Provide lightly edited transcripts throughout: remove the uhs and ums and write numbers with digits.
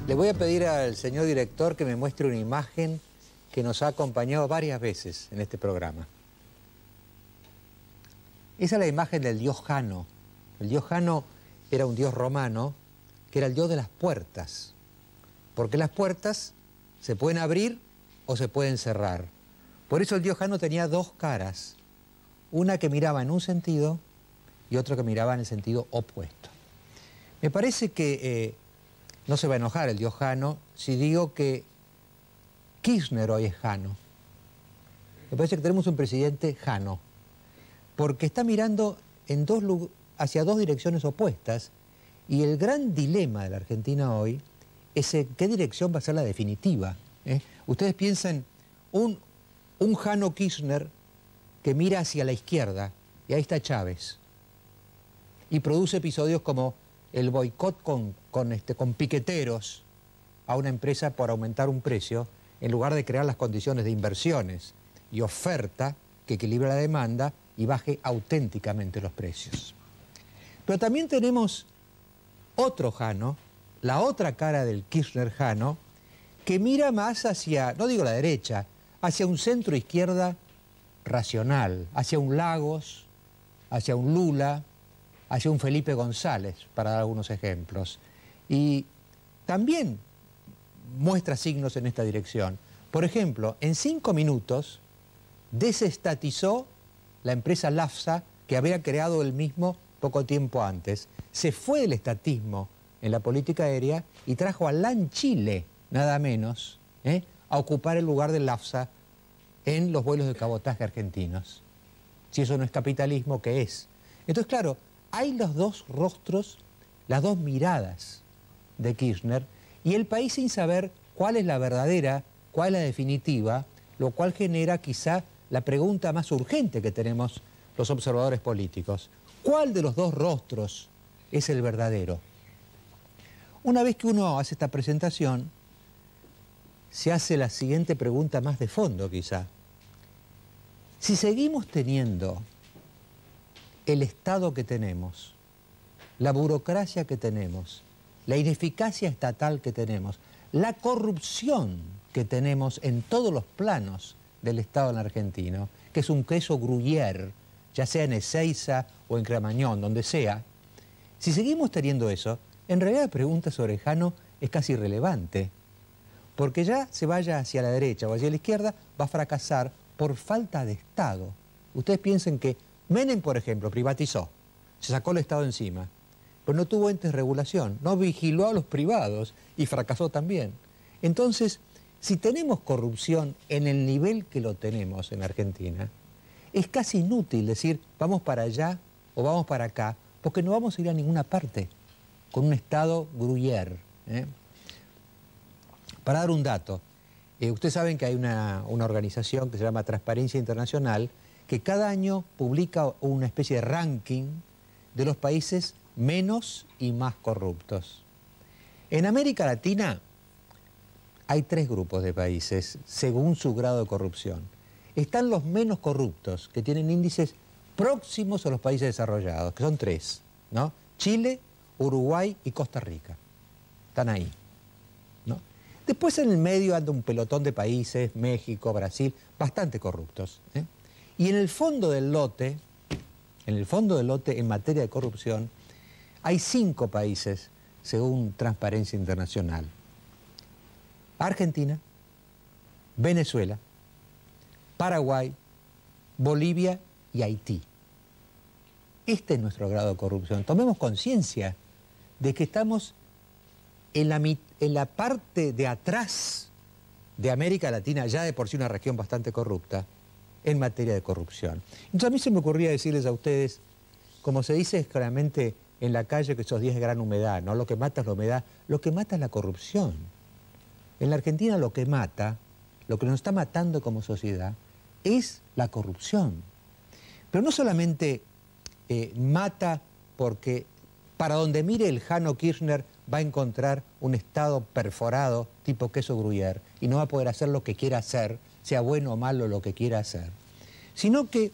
Le voy a pedir al señor director que me muestre una imagen que nos ha acompañado varias veces en este programa. Esa es la imagen del dios Jano. El dios Jano era un dios romano que era el dios de las puertas, porque las puertas se pueden abrir o se pueden cerrar. Por eso el dios Jano tenía dos caras, una que miraba en un sentido y otra que miraba en el sentido opuesto. Me parece que no se va a enojar el dios Jano si digo que Kirchner hoy es Jano. Me parece que tenemos un presidente Jano, porque está mirando hacia dos direcciones opuestas, y el gran dilema de la Argentina hoy es en qué dirección va a ser la definitiva. Ustedes piensan un Jano Kirchner que mira hacia la izquierda, y ahí está Chávez, y produce episodios como el boicot con piqueteros a una empresa por aumentar un precio, en lugar de crear las condiciones de inversiones y oferta que equilibre la demanda y baje auténticamente los precios. Pero también tenemos otro Jano, la otra cara del Kirchner Jano, que mira más hacia, no digo la derecha, hacia un centro izquierda racional, hacia un Lagos, hacia un Lula, hacia un Felipe González, para dar algunos ejemplos. Y también muestra signos en esta dirección. Por ejemplo, en 5 minutos desestatizó la empresa Lafsa, que había creado él mismo poco tiempo antes. Se fue del estatismo en la política aérea y trajo a LAN Chile, nada menos, a ocupar el lugar de Lafsa en los vuelos de cabotaje argentinos. Si eso no es capitalismo, ¿qué es? Entonces, claro, hay los dos rostros, las dos miradas de Kirchner, y el país sin saber cuál es la verdadera, cuál es la definitiva, lo cual genera quizá la pregunta más urgente que tenemos los observadores políticos. ¿Cuál de los dos rostros es el verdadero? Una vez que uno hace esta presentación, se hace la siguiente pregunta más de fondo quizá. Si seguimos teniendo el Estado que tenemos, la burocracia que tenemos, la ineficacia estatal que tenemos, la corrupción que tenemos en todos los planos del Estado en argentino, que es un queso gruyère, ya sea en Ezeiza o en Cramañón, donde sea, si seguimos teniendo eso, en realidad la pregunta sobre Jano es casi irrelevante, porque ya se vaya hacia la derecha o hacia la izquierda, va a fracasar por falta de Estado. Ustedes piensen que Menem, por ejemplo, privatizó, se sacó el Estado encima, pero no tuvo entes de regulación, no vigiló a los privados y fracasó también. Entonces, si tenemos corrupción en el nivel que lo tenemos en Argentina, es casi inútil decir vamos para allá o vamos para acá, porque no vamos a ir a ninguna parte con un Estado gruyère. Para dar un dato, ustedes saben que hay una organización que se llama Transparencia Internacional, que cada año publica una especie de ranking de los países menos y más corruptos. En América Latina hay 3 grupos de países según su grado de corrupción. Están los menos corruptos, que tienen índices próximos a los países desarrollados, que son 3, ¿no? Chile, Uruguay y Costa Rica. Están ahí, ¿no? Después en el medio anda un pelotón de países, México, Brasil, bastante corruptos. Y en el fondo del lote, en materia de corrupción, hay 5 países, según Transparencia Internacional. Argentina, Venezuela, Paraguay, Bolivia y Haití. Este es nuestro grado de corrupción. Tomemos conciencia de que estamos en la parte de atrás de América Latina, ya de por sí una región bastante corrupta, en materia de corrupción. Entonces a mí se me ocurría decirles a ustedes, como se dice claramente en la calle que esos días de gran humedad, ¿no? Lo que mata es la humedad, lo que mata es la corrupción. En la Argentina lo que mata, lo que nos está matando como sociedad, es la corrupción. Pero no solamente mata porque para donde mire el Jano Kirchner va a encontrar un Estado perforado tipo queso gruyère y no va a poder hacer lo que quiera hacer, sea bueno o malo lo que quiera hacer, sino que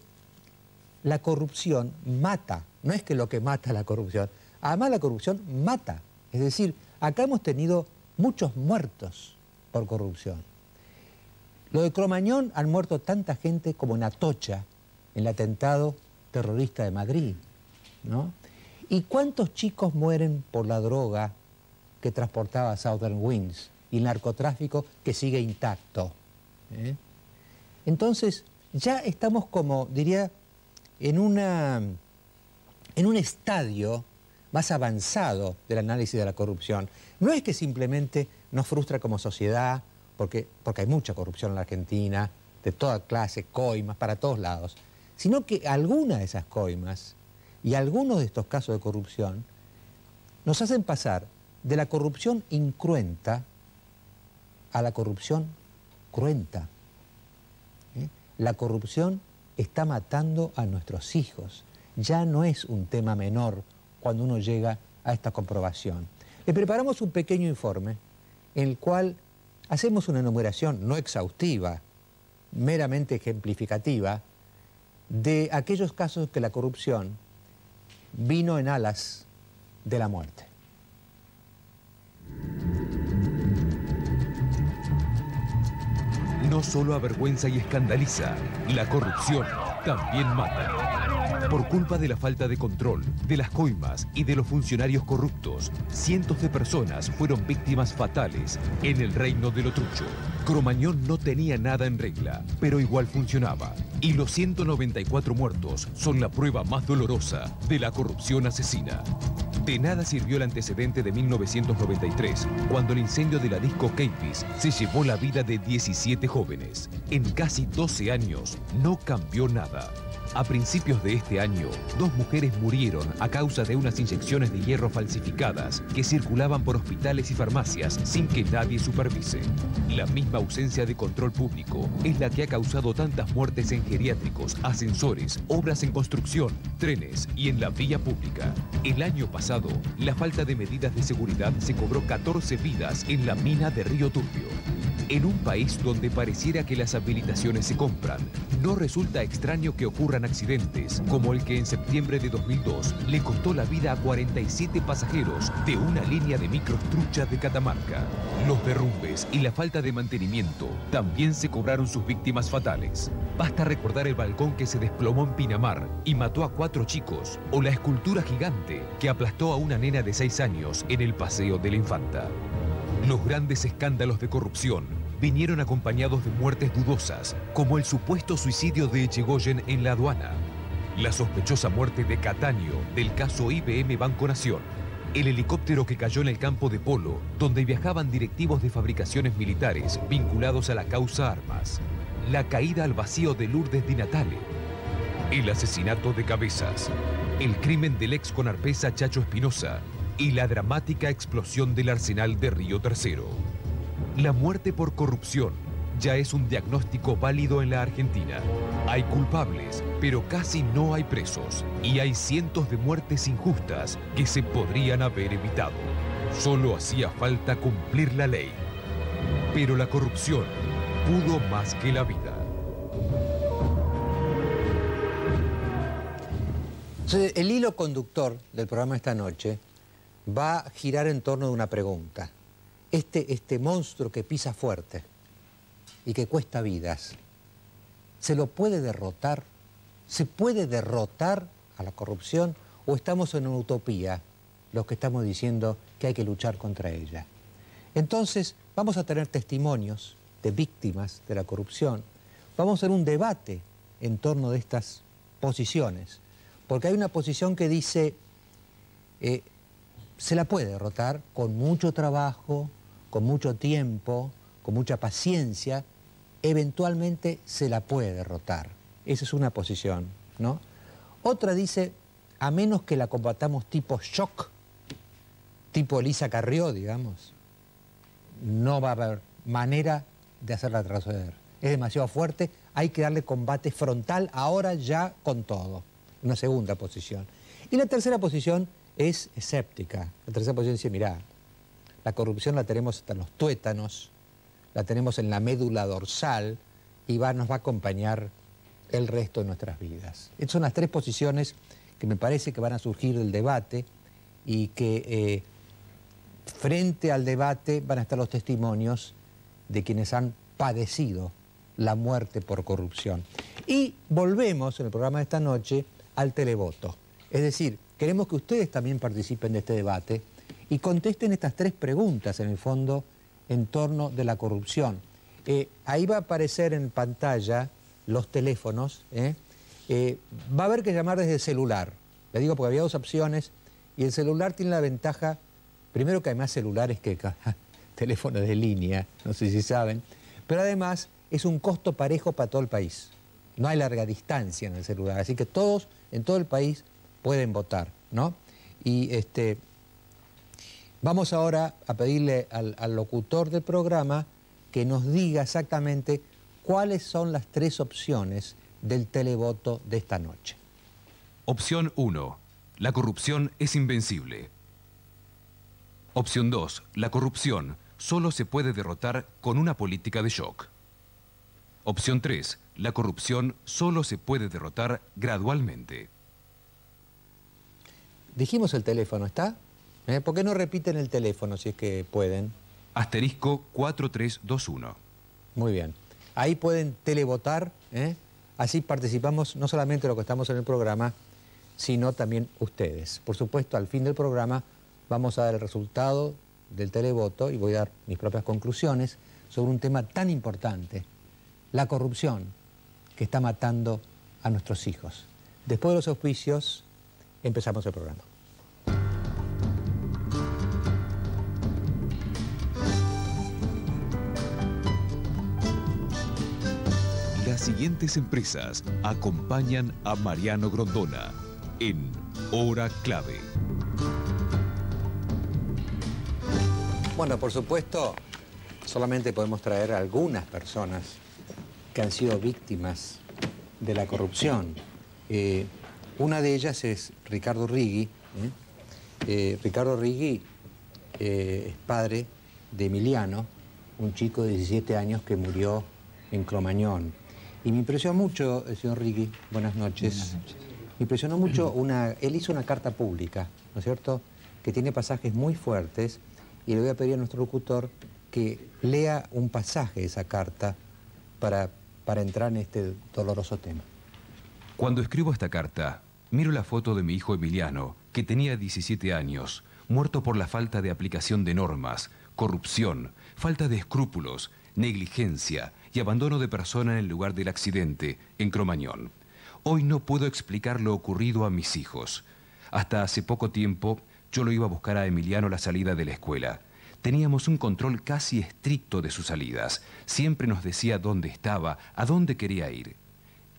la corrupción mata, no es que lo que mata la corrupción, además la corrupción mata. Es decir, acá hemos tenido muchos muertos por corrupción. Lo de Cromañón han muerto tanta gente como en Atocha, en el atentado terrorista de Madrid, ¿no? ¿Y cuántos chicos mueren por la droga que transportaba Southern Winds y el narcotráfico que sigue intacto? Entonces, ya estamos como, diría, en un estadio más avanzado del análisis de la corrupción. No es que simplemente nos frustra como sociedad, porque hay mucha corrupción en la Argentina, de toda clase, coimas, para todos lados, sino que algunas de esas coimas y algunos de estos casos de corrupción nos hacen pasar de la corrupción incruenta a la corrupción cruenta. La corrupción está matando a nuestros hijos. Ya no es un tema menor cuando uno llega a esta comprobación. Le preparamos un pequeño informe en el cual hacemos una enumeración no exhaustiva, meramente ejemplificativa, de aquellos casos que la corrupción vino en alas de la muerte. No solo avergüenza y escandaliza, la corrupción también mata. Por culpa de la falta de control, de las coimas y de los funcionarios corruptos, cientos de personas fueron víctimas fatales en el reino de lo trucho. Cromañón no tenía nada en regla, pero igual funcionaba. Y los 194 muertos son la prueba más dolorosa de la corrupción asesina. De nada sirvió el antecedente de 1993, cuando el incendio de la disco Keypiece se llevó la vida de 17 jóvenes. En casi 12 años no cambió nada. A principios de este año, 2 mujeres murieron a causa de unas inyecciones de hierro falsificadas que circulaban por hospitales y farmacias sin que nadie supervise. La misma ausencia de control público es la que ha causado tantas muertes en geriátricos, ascensores, obras en construcción, trenes y en la vía pública. El año pasado, la falta de medidas de seguridad se cobró 14 vidas en la mina de Río Turbio. En un país donde pareciera que las habilitaciones se compran, no resulta extraño que ocurran accidentes, como el que en septiembre de 2002 le costó la vida a 47 pasajeros de una línea de micros trucha de Catamarca. Los derrumbes y la falta de mantenimiento también se cobraron sus víctimas fatales. Basta recordar el balcón que se desplomó en Pinamar y mató a 4 chicos, o la escultura gigante que aplastó a una nena de 6 años en el Paseo de la Infanta. Los grandes escándalos de corrupción vinieron acompañados de muertes dudosas, como el supuesto suicidio de Echegoyen en la aduana, la sospechosa muerte de Cataño del caso IBM Banco Nación, el helicóptero que cayó en el campo de Polo, donde viajaban directivos de fabricaciones militares vinculados a la causa Armas, la caída al vacío de Lourdes Di Natale, el asesinato de Cabezas, el crimen del ex conarpesa Chacho Espinosa, y la dramática explosión del arsenal de Río Tercero. La muerte por corrupción ya es un diagnóstico válido en la Argentina. Hay culpables, pero casi no hay presos. Y hay cientos de muertes injustas que se podrían haber evitado. Solo hacía falta cumplir la ley. Pero la corrupción pudo más que la vida. Entonces, el hilo conductor del programa esta noche va a girar en torno de una pregunta. Este monstruo que pisa fuerte y que cuesta vidas, ¿se lo puede derrotar? ¿Se puede derrotar a la corrupción o estamos en una utopía los que estamos diciendo que hay que luchar contra ella? Entonces vamos a tener testimonios de víctimas de la corrupción, vamos a hacer un debate en torno de estas posiciones, porque hay una posición que dice se la puede derrotar con mucho trabajo, con mucho tiempo, con mucha paciencia, eventualmente se la puede derrotar. Esa es una posición, ¿no? Otra dice, a menos que la combatamos tipo shock, tipo Elisa Carrió, digamos, no va a haber manera de hacerla retroceder. Es demasiado fuerte, hay que darle combate frontal ahora ya con todo. Una segunda posición. Y la tercera posición es escéptica. La tercera posición dice, mirá, la corrupción la tenemos hasta en los tuétanos, la tenemos en la médula dorsal y nos va a acompañar el resto de nuestras vidas. Estas son las tres posiciones que me parece que van a surgir del debate y que frente al debate van a estar los testimonios de quienes han padecido la muerte por corrupción. Y volvemos en el programa de esta noche al televoto. Es decir, queremos que ustedes también participen de este debate y contesten estas 3 preguntas, en el fondo, en torno de la corrupción. Ahí va a aparecer en pantalla los teléfonos. Va a haber que llamar desde el celular. Le digo porque había 2 opciones y el celular tiene la ventaja, primero que hay más celulares que teléfonos de línea, no sé si saben, pero además es un costo parejo para todo el país. No hay larga distancia en el celular, así que todos en todo el país pueden votar, ¿no? Y vamos ahora a pedirle al locutor del programa que nos diga exactamente cuáles son las 3 opciones del televoto de esta noche. Opción 1. La corrupción es invencible. Opción 2. La corrupción solo se puede derrotar con una política de shock. Opción 3. La corrupción solo se puede derrotar gradualmente. Dijimos el teléfono, ¿está? ¿Por qué no repiten el teléfono si es que pueden? Asterisco 4321. Muy bien. Ahí pueden televotar, así participamos no solamente los que estamos en el programa, sino también ustedes. Por supuesto, al fin del programa vamos a dar el resultado del televoto y voy a dar mis propias conclusiones sobre un tema tan importante, la corrupción que está matando a nuestros hijos. Después de los auspicios, empezamos el programa. Las siguientes empresas acompañan a Mariano Grondona en Hora Clave. Bueno, por supuesto, solamente podemos traer a algunas personas que han sido víctimas de la corrupción. Una de ellas es Ricardo Righi. Ricardo Righi es padre de Emiliano, un chico de 17 años que murió en Cromañón. Y me impresionó mucho, señor Righi, buenas noches. Buenas noches. Me impresionó mucho, él hizo una carta pública, ¿no es cierto?, que tiene pasajes muy fuertes, y le voy a pedir a nuestro locutor que lea un pasaje de esa carta para entrar en este doloroso tema. Cuando escribo esta carta, miro la foto de mi hijo Emiliano, que tenía 17 años, muerto por la falta de aplicación de normas, corrupción, falta de escrúpulos, negligencia y abandono de persona en el lugar del accidente, en Cromañón. Hoy no puedo explicar lo ocurrido a mis hijos. Hasta hace poco tiempo, yo lo iba a buscar a Emiliano a la salida de la escuela. Teníamos un control casi estricto de sus salidas. Siempre nos decía dónde estaba, a dónde quería ir.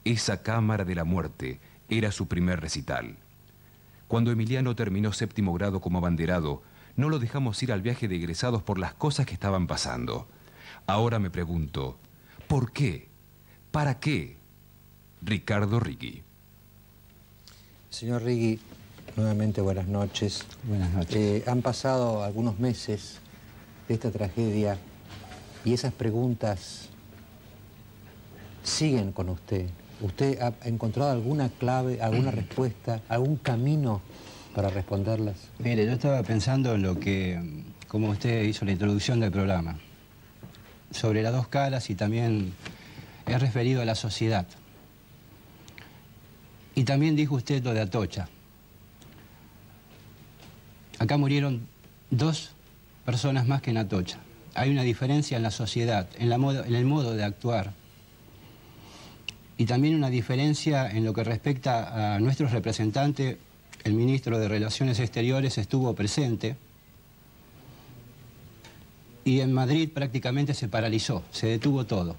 Esa cámara de la muerte era su primer recital. Cuando Emiliano terminó 7º grado como abanderado, no lo dejamos ir al viaje de egresados por las cosas que estaban pasando. Ahora me pregunto, ¿por qué? ¿Para qué? Ricardo Righi. Señor Righi, nuevamente buenas noches. Buenas noches. Han pasado algunos meses de esta tragedia y esas preguntas siguen con usted. ¿Usted ha encontrado alguna clave, alguna respuesta, algún camino para responderlas? Mire, yo estaba pensando en lo que, como usted hizo la introducción del programa, sobre las 2 caras, y también es referido a la sociedad. Y también dijo usted lo de Atocha. Acá murieron 2 personas más que en Atocha. Hay una diferencia en la sociedad, en el modo de actuar. Y también una diferencia en lo que respecta a nuestros representantes. El ministro de Relaciones Exteriores estuvo presente. Y en Madrid prácticamente se paralizó, se detuvo todo.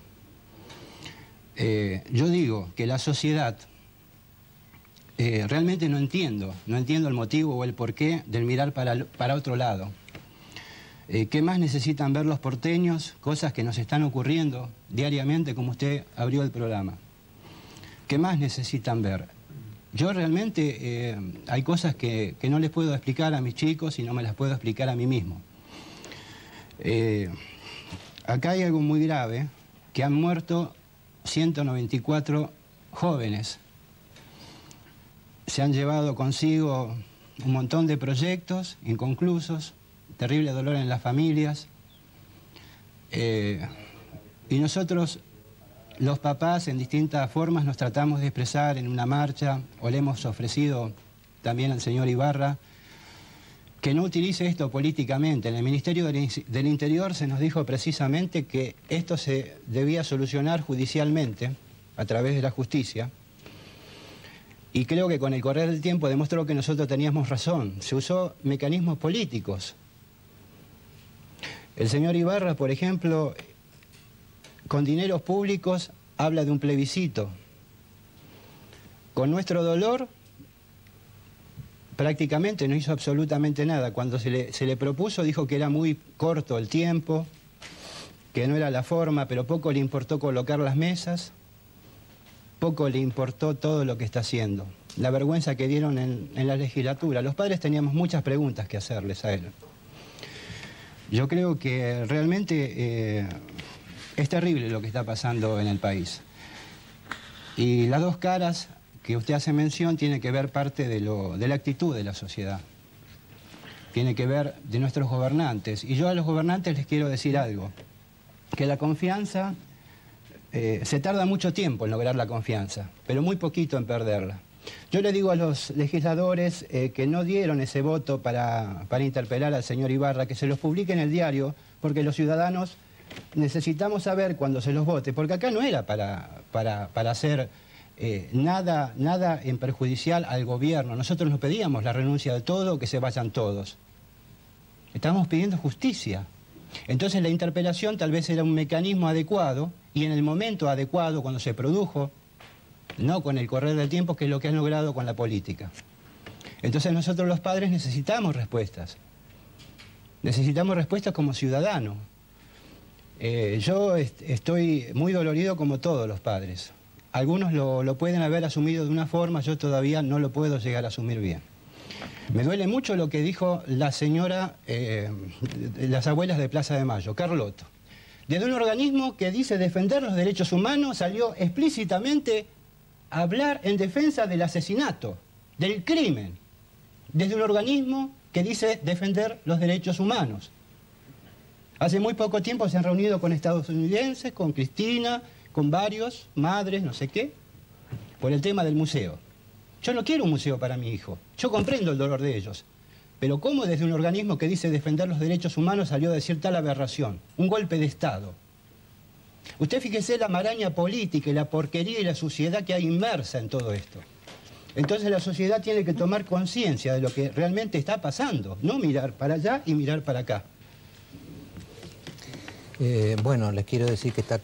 Yo digo que la sociedad, realmente no entiendo el motivo o el porqué del mirar para otro lado. ¿Qué más necesitan ver los porteños? Cosas que nos están ocurriendo diariamente, como usted abrió el programa. ¿Qué más necesitan ver? Yo realmente hay cosas que no les puedo explicar a mis chicos y no me las puedo explicar a mí mismo. Acá hay algo muy grave, que han muerto 194 jóvenes. Se han llevado consigo un montón de proyectos inconclusos, terrible dolor en las familias. Y nosotros, los papás, en distintas formas nos tratamos de expresar en una marcha, o le hemos ofrecido también al señor Ibarra que no utilice esto políticamente. En el Ministerio del Interior se nos dijo precisamente que esto se debía solucionar judicialmente, a través de la justicia, y creo que con el correr del tiempo demostró que nosotros teníamos razón. Se usó mecanismos políticos. El señor Ibarra, por ejemplo, con dineros públicos habla de un plebiscito. Con nuestro dolor prácticamente no hizo absolutamente nada. Cuando se le propuso dijo que era muy corto el tiempo, que no era la forma, pero poco le importó colocar las mesas, poco le importó todo lo que está haciendo. La vergüenza que dieron en la legislatura. Los padres teníamos muchas preguntas que hacerles a él. Yo creo que realmente es terrible lo que está pasando en el país. Y las dos caras que usted hace mención tiene que ver parte de la actitud de la sociedad. Tiene que ver de nuestros gobernantes. Y yo a los gobernantes les quiero decir algo. Que la confianza, se tarda mucho tiempo en lograr la confianza, pero muy poquito en perderla. Yo le digo a los legisladores que no dieron ese voto para interpelar al señor Ibarra, que se los publique en el diario, porque los ciudadanos necesitamos saber cuando se los vote, porque acá no era para hacer nada en perjudicial al gobierno. Nosotros nos pedíamos la renuncia de todo, que se vayan todos. Estábamos pidiendo justicia. Entonces la interpelación tal vez era un mecanismo adecuado, y en el momento adecuado, cuando se produjo, no con el correr del tiempo, que es lo que han logrado con la política. Entonces nosotros los padres necesitamos respuestas. Necesitamos respuestas como ciudadanos. Yo estoy muy dolorido como todos los padres. Algunos lo pueden haber asumido de una forma, yo todavía no lo puedo llegar a asumir bien. Me duele mucho lo que dijo la señora, las abuelas de Plaza de Mayo, Carlotto. Desde un organismo que dice defender los derechos humanos, salió explícitamente a hablar en defensa del asesinato, del crimen. Desde un organismo que dice defender los derechos humanos. Hace muy poco tiempo se han reunido con estadounidenses, con Cristina, con varios, madres, no sé qué, por el tema del museo. Yo no quiero un museo para mi hijo. Yo comprendo el dolor de ellos. Pero ¿cómo desde un organismo que dice defender los derechos humanos salió a decir tal aberración? Un golpe de Estado. Usted fíjese la maraña política y la porquería y la suciedad que hay inmersa en todo esto. Entonces la sociedad tiene que tomar conciencia de lo que realmente está pasando. No mirar para allá y mirar para acá. Bueno, les quiero decir que está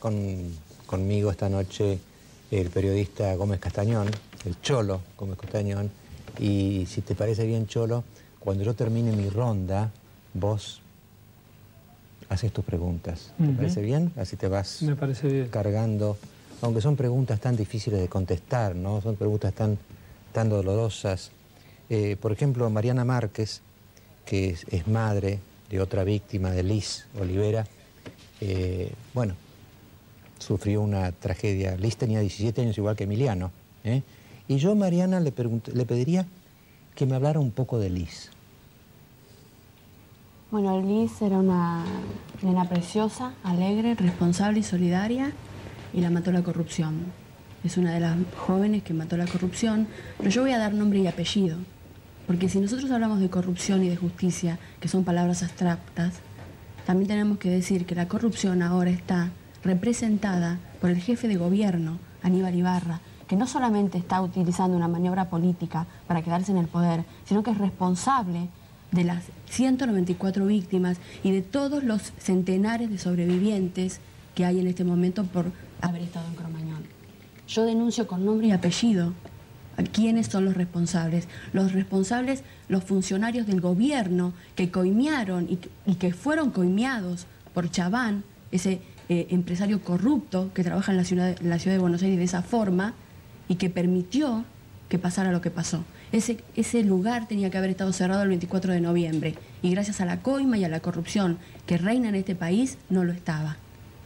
conmigo esta noche el periodista Gómez Castañón, el Cholo Gómez Castañón, y si te parece bien, Cholo, cuando yo termine mi ronda, vos haces tus preguntas. ¿Te parece bien? Así te vas Me parece bien. Cargando, aunque son preguntas tan difíciles de contestar, ¿no? Son preguntas tan dolorosas. Por ejemplo, Mariana Márquez, que es madre de otra víctima, de Liz Olivera, bueno, sufrió una tragedia. Liz tenía 17 años igual que Emiliano. Y yo, Mariana, le pediría que me hablara un poco de Liz. Bueno, Liz era una nena preciosa, alegre, responsable y solidaria, y la mató la corrupción. Es una de las jóvenes que mató la corrupción, pero yo voy a dar nombre y apellido, porque si nosotros hablamos de corrupción y de justicia, que son palabras abstractas, también tenemos que decir que la corrupción ahora está representada por el jefe de gobierno, Aníbal Ibarra, que no solamente está utilizando una maniobra política para quedarse en el poder, sino que es responsable de las 194 víctimas y de todos los centenares de sobrevivientes que hay en este momento por haber estado en Cromañón. Yo denuncio con nombre y apellido a quiénes son los responsables. Los responsables, los funcionarios del gobierno que coimearon y que fueron coimeados por Chaván, ese empresario corrupto que trabaja en la ciudad de Buenos Aires de esa forma y que permitió que pasara lo que pasó. Ese lugar tenía que haber estado cerrado el 24 de noviembre y gracias a la coima y a la corrupción que reina en este país no lo estaba.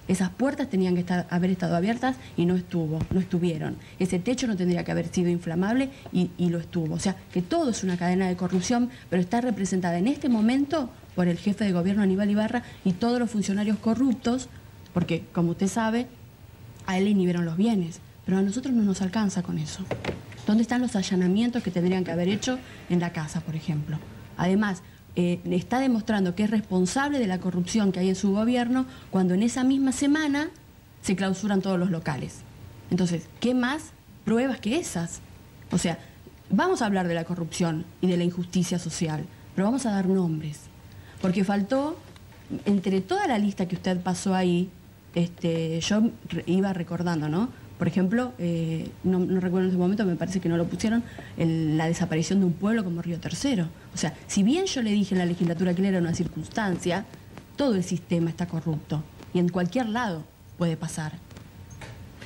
Esas puertas tenían que haber estado abiertas y no estuvieron. Ese techo no tendría que haber sido inflamable y lo estuvo. O sea, que todo es una cadena de corrupción, pero está representada en este momento por el jefe de gobierno Aníbal Ibarra y todos los funcionarios corruptos, porque, como usted sabe, a él le inhibieron los bienes, pero a nosotros no nos alcanza con eso. ¿Dónde están los allanamientos que tendrían que haber hecho en la casa, por ejemplo? Además, está demostrando que es responsable de la corrupción que hay en su gobierno cuando en esa misma semana se clausuran todos los locales. Entonces, ¿qué más pruebas que esas? O sea, vamos a hablar de la corrupción y de la injusticia social, pero vamos a dar nombres. Porque faltó, entre toda la lista que usted pasó ahí, yo iba recordando, ¿no? Por ejemplo, no recuerdo en ese momento, me parece que no lo pusieron, la desaparición de un pueblo como Río Tercero. O sea, si bien yo le dije en la legislatura que era una circunstancia, todo el sistema está corrupto y en cualquier lado puede pasar.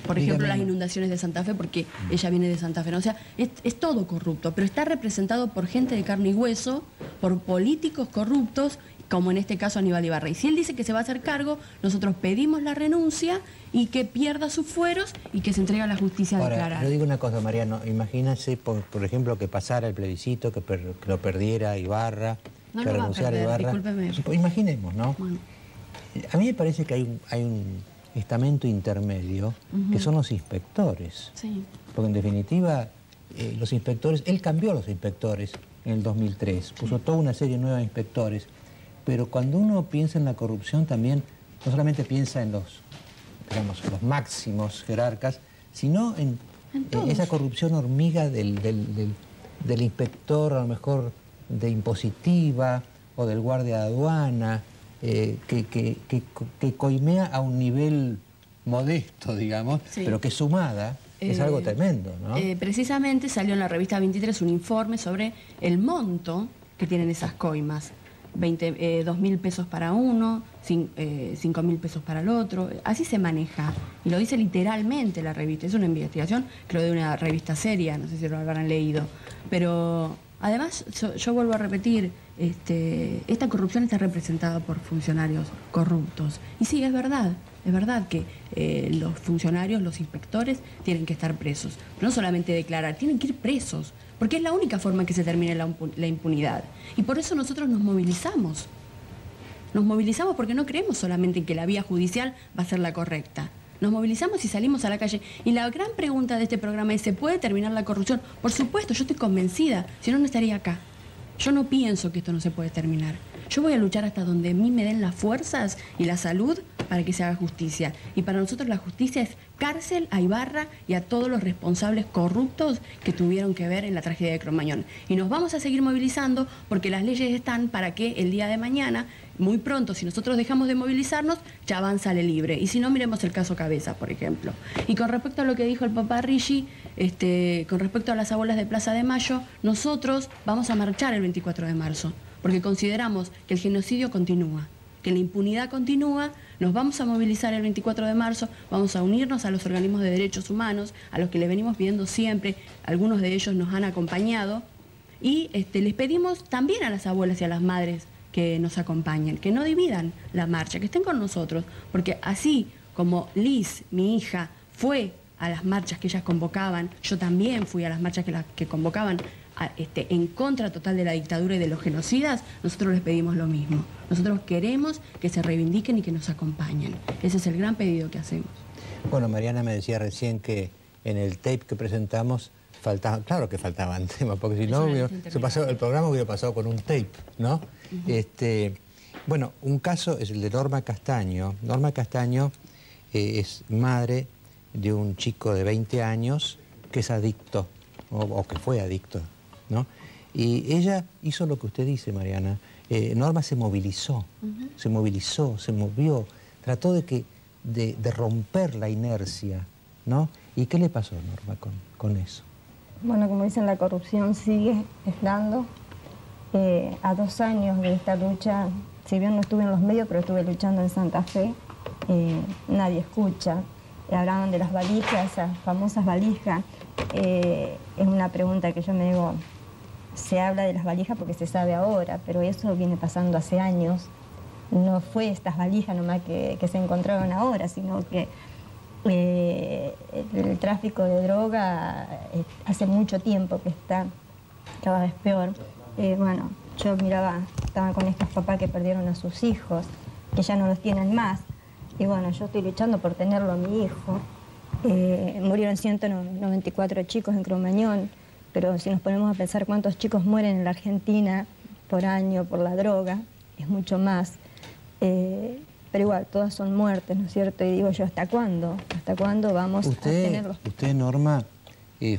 Por ejemplo, las inundaciones de Santa Fe, porque ella viene de Santa Fe, ¿no? O sea, es todo corrupto, pero está representado por gente de carne y hueso, por políticos corruptos, como en este caso Aníbal Ibarra. Y si él dice que se va a hacer cargo, nosotros pedimos la renuncia y que pierda sus fueros y que se entregue a la justicia a declarar. Yo digo una cosa, Mariano, imagínense, por ejemplo, que pasara el plebiscito, que lo perdiera Ibarra, No que lo va a renunciara perder, Ibarra. discúlpeme. Imaginemos, ¿no? Bueno. A mí me parece que hay un estamento intermedio, que son los inspectores. Sí. Porque en definitiva, los inspectores, él cambió a los inspectores en el 2003, puso toda una serie nueva de inspectores, pero cuando uno piensa en la corrupción también, no solamente piensa en los, digamos, los máximos jerarcas, sino en esa corrupción hormiga del inspector, a lo mejor de impositiva o del guardia de aduana, que coimea a un nivel modesto, digamos, sí, pero que sumada es algo tremendo, ¿no? Precisamente salió en la revista 23 un informe sobre el monto que tienen esas coimas. 2.000 pesos para uno, 5.000 pesos para el otro, así se maneja. Y lo dice literalmente la revista, es una investigación, creo, de una revista seria, no sé si lo habrán leído. Pero además, yo vuelvo a repetir, esta corrupción está representada por funcionarios corruptos. Y sí, es verdad que los funcionarios, los inspectores, tienen que estar presos. No solamente declarar, tienen que ir presos, porque es la única forma en que se termine la impunidad. Y por eso nosotros nos movilizamos. Nos movilizamos porque no creemos solamente en que la vía judicial va a ser la correcta. Nos movilizamos y salimos a la calle. Y la gran pregunta de este programa es, ¿se puede terminar la corrupción? Por supuesto, yo estoy convencida, si no, no estaría acá. Yo no pienso que esto no se puede terminar. Yo voy a luchar hasta donde a mí me den las fuerzas y la salud para que se haga justicia. Y para nosotros la justicia es cárcel a Ibarra y a todos los responsables corruptos que tuvieron que ver en la tragedia de Cromañón. Y nos vamos a seguir movilizando porque las leyes están para que el día de mañana, muy pronto, si nosotros dejamos de movilizarnos, Chaván sale libre. Y si no, miremos el caso Cabeza, por ejemplo. Y con respecto a lo que dijo el papá Ricci, con respecto a las abuelas de Plaza de Mayo, nosotros vamos a marchar el 24 de marzo, porque consideramos que el genocidio continúa, que la impunidad continúa. Nos vamos a movilizar el 24 de marzo, vamos a unirnos a los organismos de derechos humanos, a los que le venimos pidiendo siempre, algunos de ellos nos han acompañado, y les pedimos también a las abuelas y a las madres que nos acompañen, que no dividan la marcha, que estén con nosotros, porque así como Liz, mi hija, fue a las marchas que ellas convocaban, yo también fui a las marchas que convocaban en contra total de la dictadura y de los genocidas, nosotros les pedimos lo mismo. Nosotros queremos que se reivindiquen y que nos acompañen. Ese es el gran pedido que hacemos. Bueno, Mariana me decía recién que en el tape que presentamos faltaban, claro que faltaban temas, porque si no el programa hubiera pasado con un tape, ¿no? Bueno, un caso es el de Norma Castaño. Norma Castaño es madre de un chico de 20 años que es adicto, o que fue adicto, ¿no? Y ella hizo lo que usted dice, Mariana. Norma se movilizó, se movió, trató de romper la inercia, ¿no? ¿Y qué le pasó, Norma, con eso? Bueno, como dicen, la corrupción sigue estando. A 2 años de esta lucha, si bien no estuve en los medios, pero estuve luchando en Santa Fe, nadie escucha. Hablaban de las valijas, esas famosas valijas. Es una pregunta que yo me digo, se habla de las valijas porque se sabe ahora, pero eso viene pasando hace años. No fue estas valijas nomás que se encontraron ahora, sino que el tráfico de droga hace mucho tiempo que está cada vez peor. Bueno, yo miraba estaban con estos papás que perdieron a sus hijos, que ya no los tienen más. Y bueno, yo estoy luchando por tenerlo a mi hijo. Murieron 194 chicos en Cromañón, pero si nos ponemos a pensar cuántos chicos mueren en la Argentina por año por la droga, es mucho más. Pero igual, todas son muertes, ¿no es cierto? Y digo yo, ¿hasta cuándo? ¿Hasta cuándo vamos a tenerlos? Usted, Norma,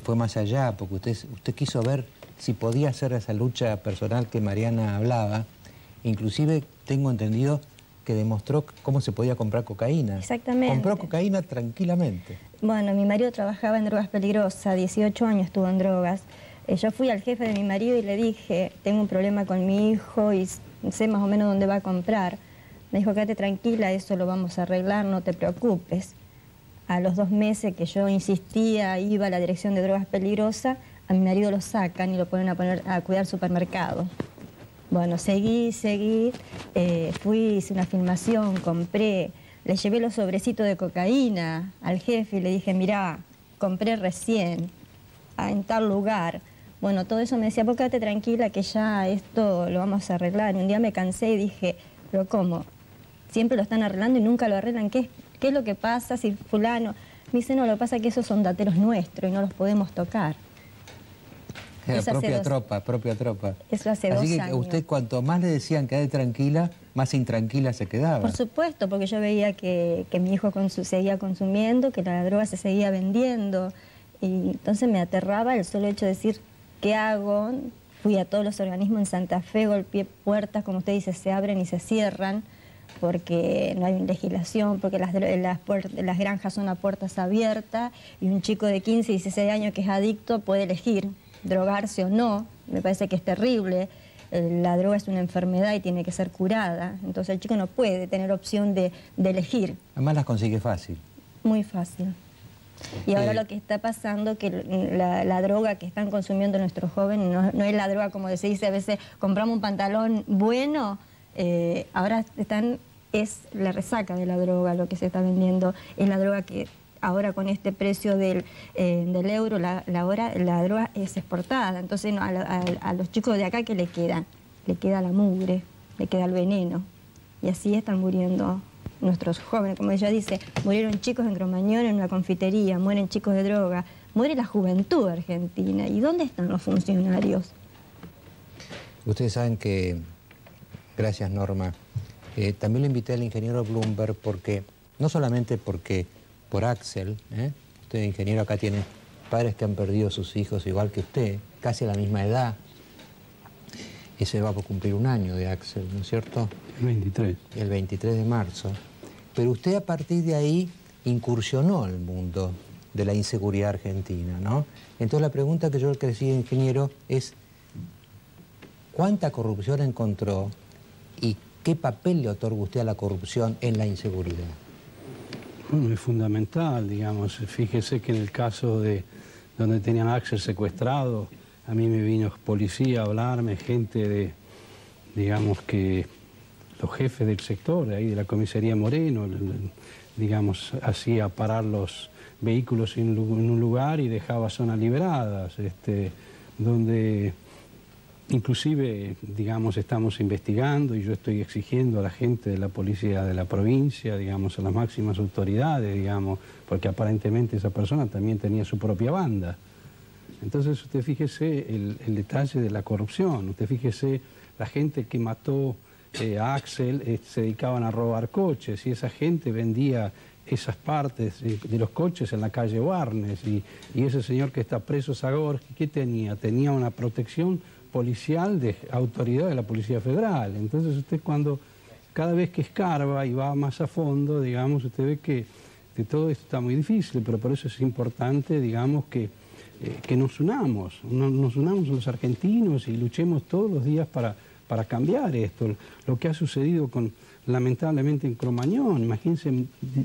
fue más allá, porque usted quiso ver si podía hacer esa lucha personal que Mariana hablaba. Inclusive, tengo entendido que demostró cómo se podía comprar cocaína. Exactamente. Compró cocaína tranquilamente. Bueno, mi marido trabajaba en drogas peligrosas, 18 años estuvo en drogas. Yo fui al jefe de mi marido y le dije, tengo un problema con mi hijo y sé más o menos dónde va a comprar. Me dijo, quédate tranquila, eso lo vamos a arreglar, no te preocupes. A los 2 meses que yo insistía, iba a la dirección de drogas peligrosas, a mi marido lo sacan y lo ponen a cuidar supermercado. Bueno, seguí, fui, hice una filmación, compré, le llevé los sobrecitos de cocaína al jefe y le dije, mirá, compré recién, en tal lugar. Bueno, todo eso me decía, vos quédate tranquila que ya esto lo vamos a arreglar. Y un día me cansé y dije, pero ¿cómo? Siempre lo están arreglando y nunca lo arreglan. ¿Qué es lo que pasa si fulano? Me dice, no, lo que pasa es que esos son dateros nuestros y no los podemos tocar. Propia tropa. Eso hace 2 años. Así que usted, cuanto más le decían quédate tranquila, más intranquila se quedaba. Por supuesto, porque yo veía que mi hijo seguía consumiendo, que la droga se seguía vendiendo. Y entonces me aterraba el solo hecho de decir, ¿qué hago? Fui a todos los organismos en Santa Fe, golpeé puertas, como usted dice, se abren y se cierran, porque no hay legislación, porque las granjas son a puertas abiertas, y un chico de 15, 16 años que es adicto puede elegir drogarse o no. Me parece que es terrible. La droga es una enfermedad y tiene que ser curada. Entonces el chico no puede tener opción de elegir. Además las consigue fácil. Muy fácil. Y ahora lo que está pasando, que la droga que están consumiendo nuestros jóvenes no es la droga, como se dice a veces, compramos un pantalón bueno, ahora es la resaca de la droga lo que se está vendiendo, es la droga que ahora con este precio del euro, la droga es exportada. Entonces a los chicos de acá, ¿qué le queda? Le queda la mugre, le queda el veneno. Y así están muriendo nuestros jóvenes. Como ella dice, murieron chicos en Cromañón en una confitería, mueren chicos de droga, muere la juventud argentina. ¿Y dónde están los funcionarios? Ustedes saben que, gracias Norma, también le invité al ingeniero Bloomberg porque, no solamente porque por Axel, usted ingeniero acá tiene padres que han perdido sus hijos igual que usted, casi a la misma edad. Ese va a cumplir 1 año de Axel, ¿no es cierto? El 23. El 23 de marzo. Pero usted a partir de ahí incursionó al mundo de la inseguridad argentina, ¿no? Entonces la pregunta que yo le hacía, ingeniero, es ¿cuánta corrupción encontró y qué papel le otorga usted a la corrupción en la inseguridad? Bueno, es fundamental, digamos. Fíjese que en el caso de donde tenían a Axel secuestrado, a mí me vino policía a hablarme, gente de, digamos que los jefes del sector, ahí de la comisaría Moreno, digamos, hacía parar los vehículos en un lugar y dejaba zonas liberadas, donde inclusive, digamos, estamos investigando y yo estoy exigiendo a la gente de la policía de la provincia, digamos, a las máximas autoridades, digamos, porque aparentemente esa persona también tenía su propia banda. Entonces usted fíjese el detalle de la corrupción, usted fíjese la gente que mató a Axel, se dedicaban a robar coches y esa gente vendía esas partes de los coches en la calle Warnes y ese señor que está preso, Zagorski, ¿qué tenía? Tenía una protección policial de autoridad de la Policía Federal. Entonces usted cada vez que escarba y va más a fondo, digamos, usted ve que todo esto está muy difícil, pero por eso es importante, digamos, que nos unamos los argentinos y luchemos todos los días para cambiar esto. Lo que ha sucedido lamentablemente en Cromañón, imagínense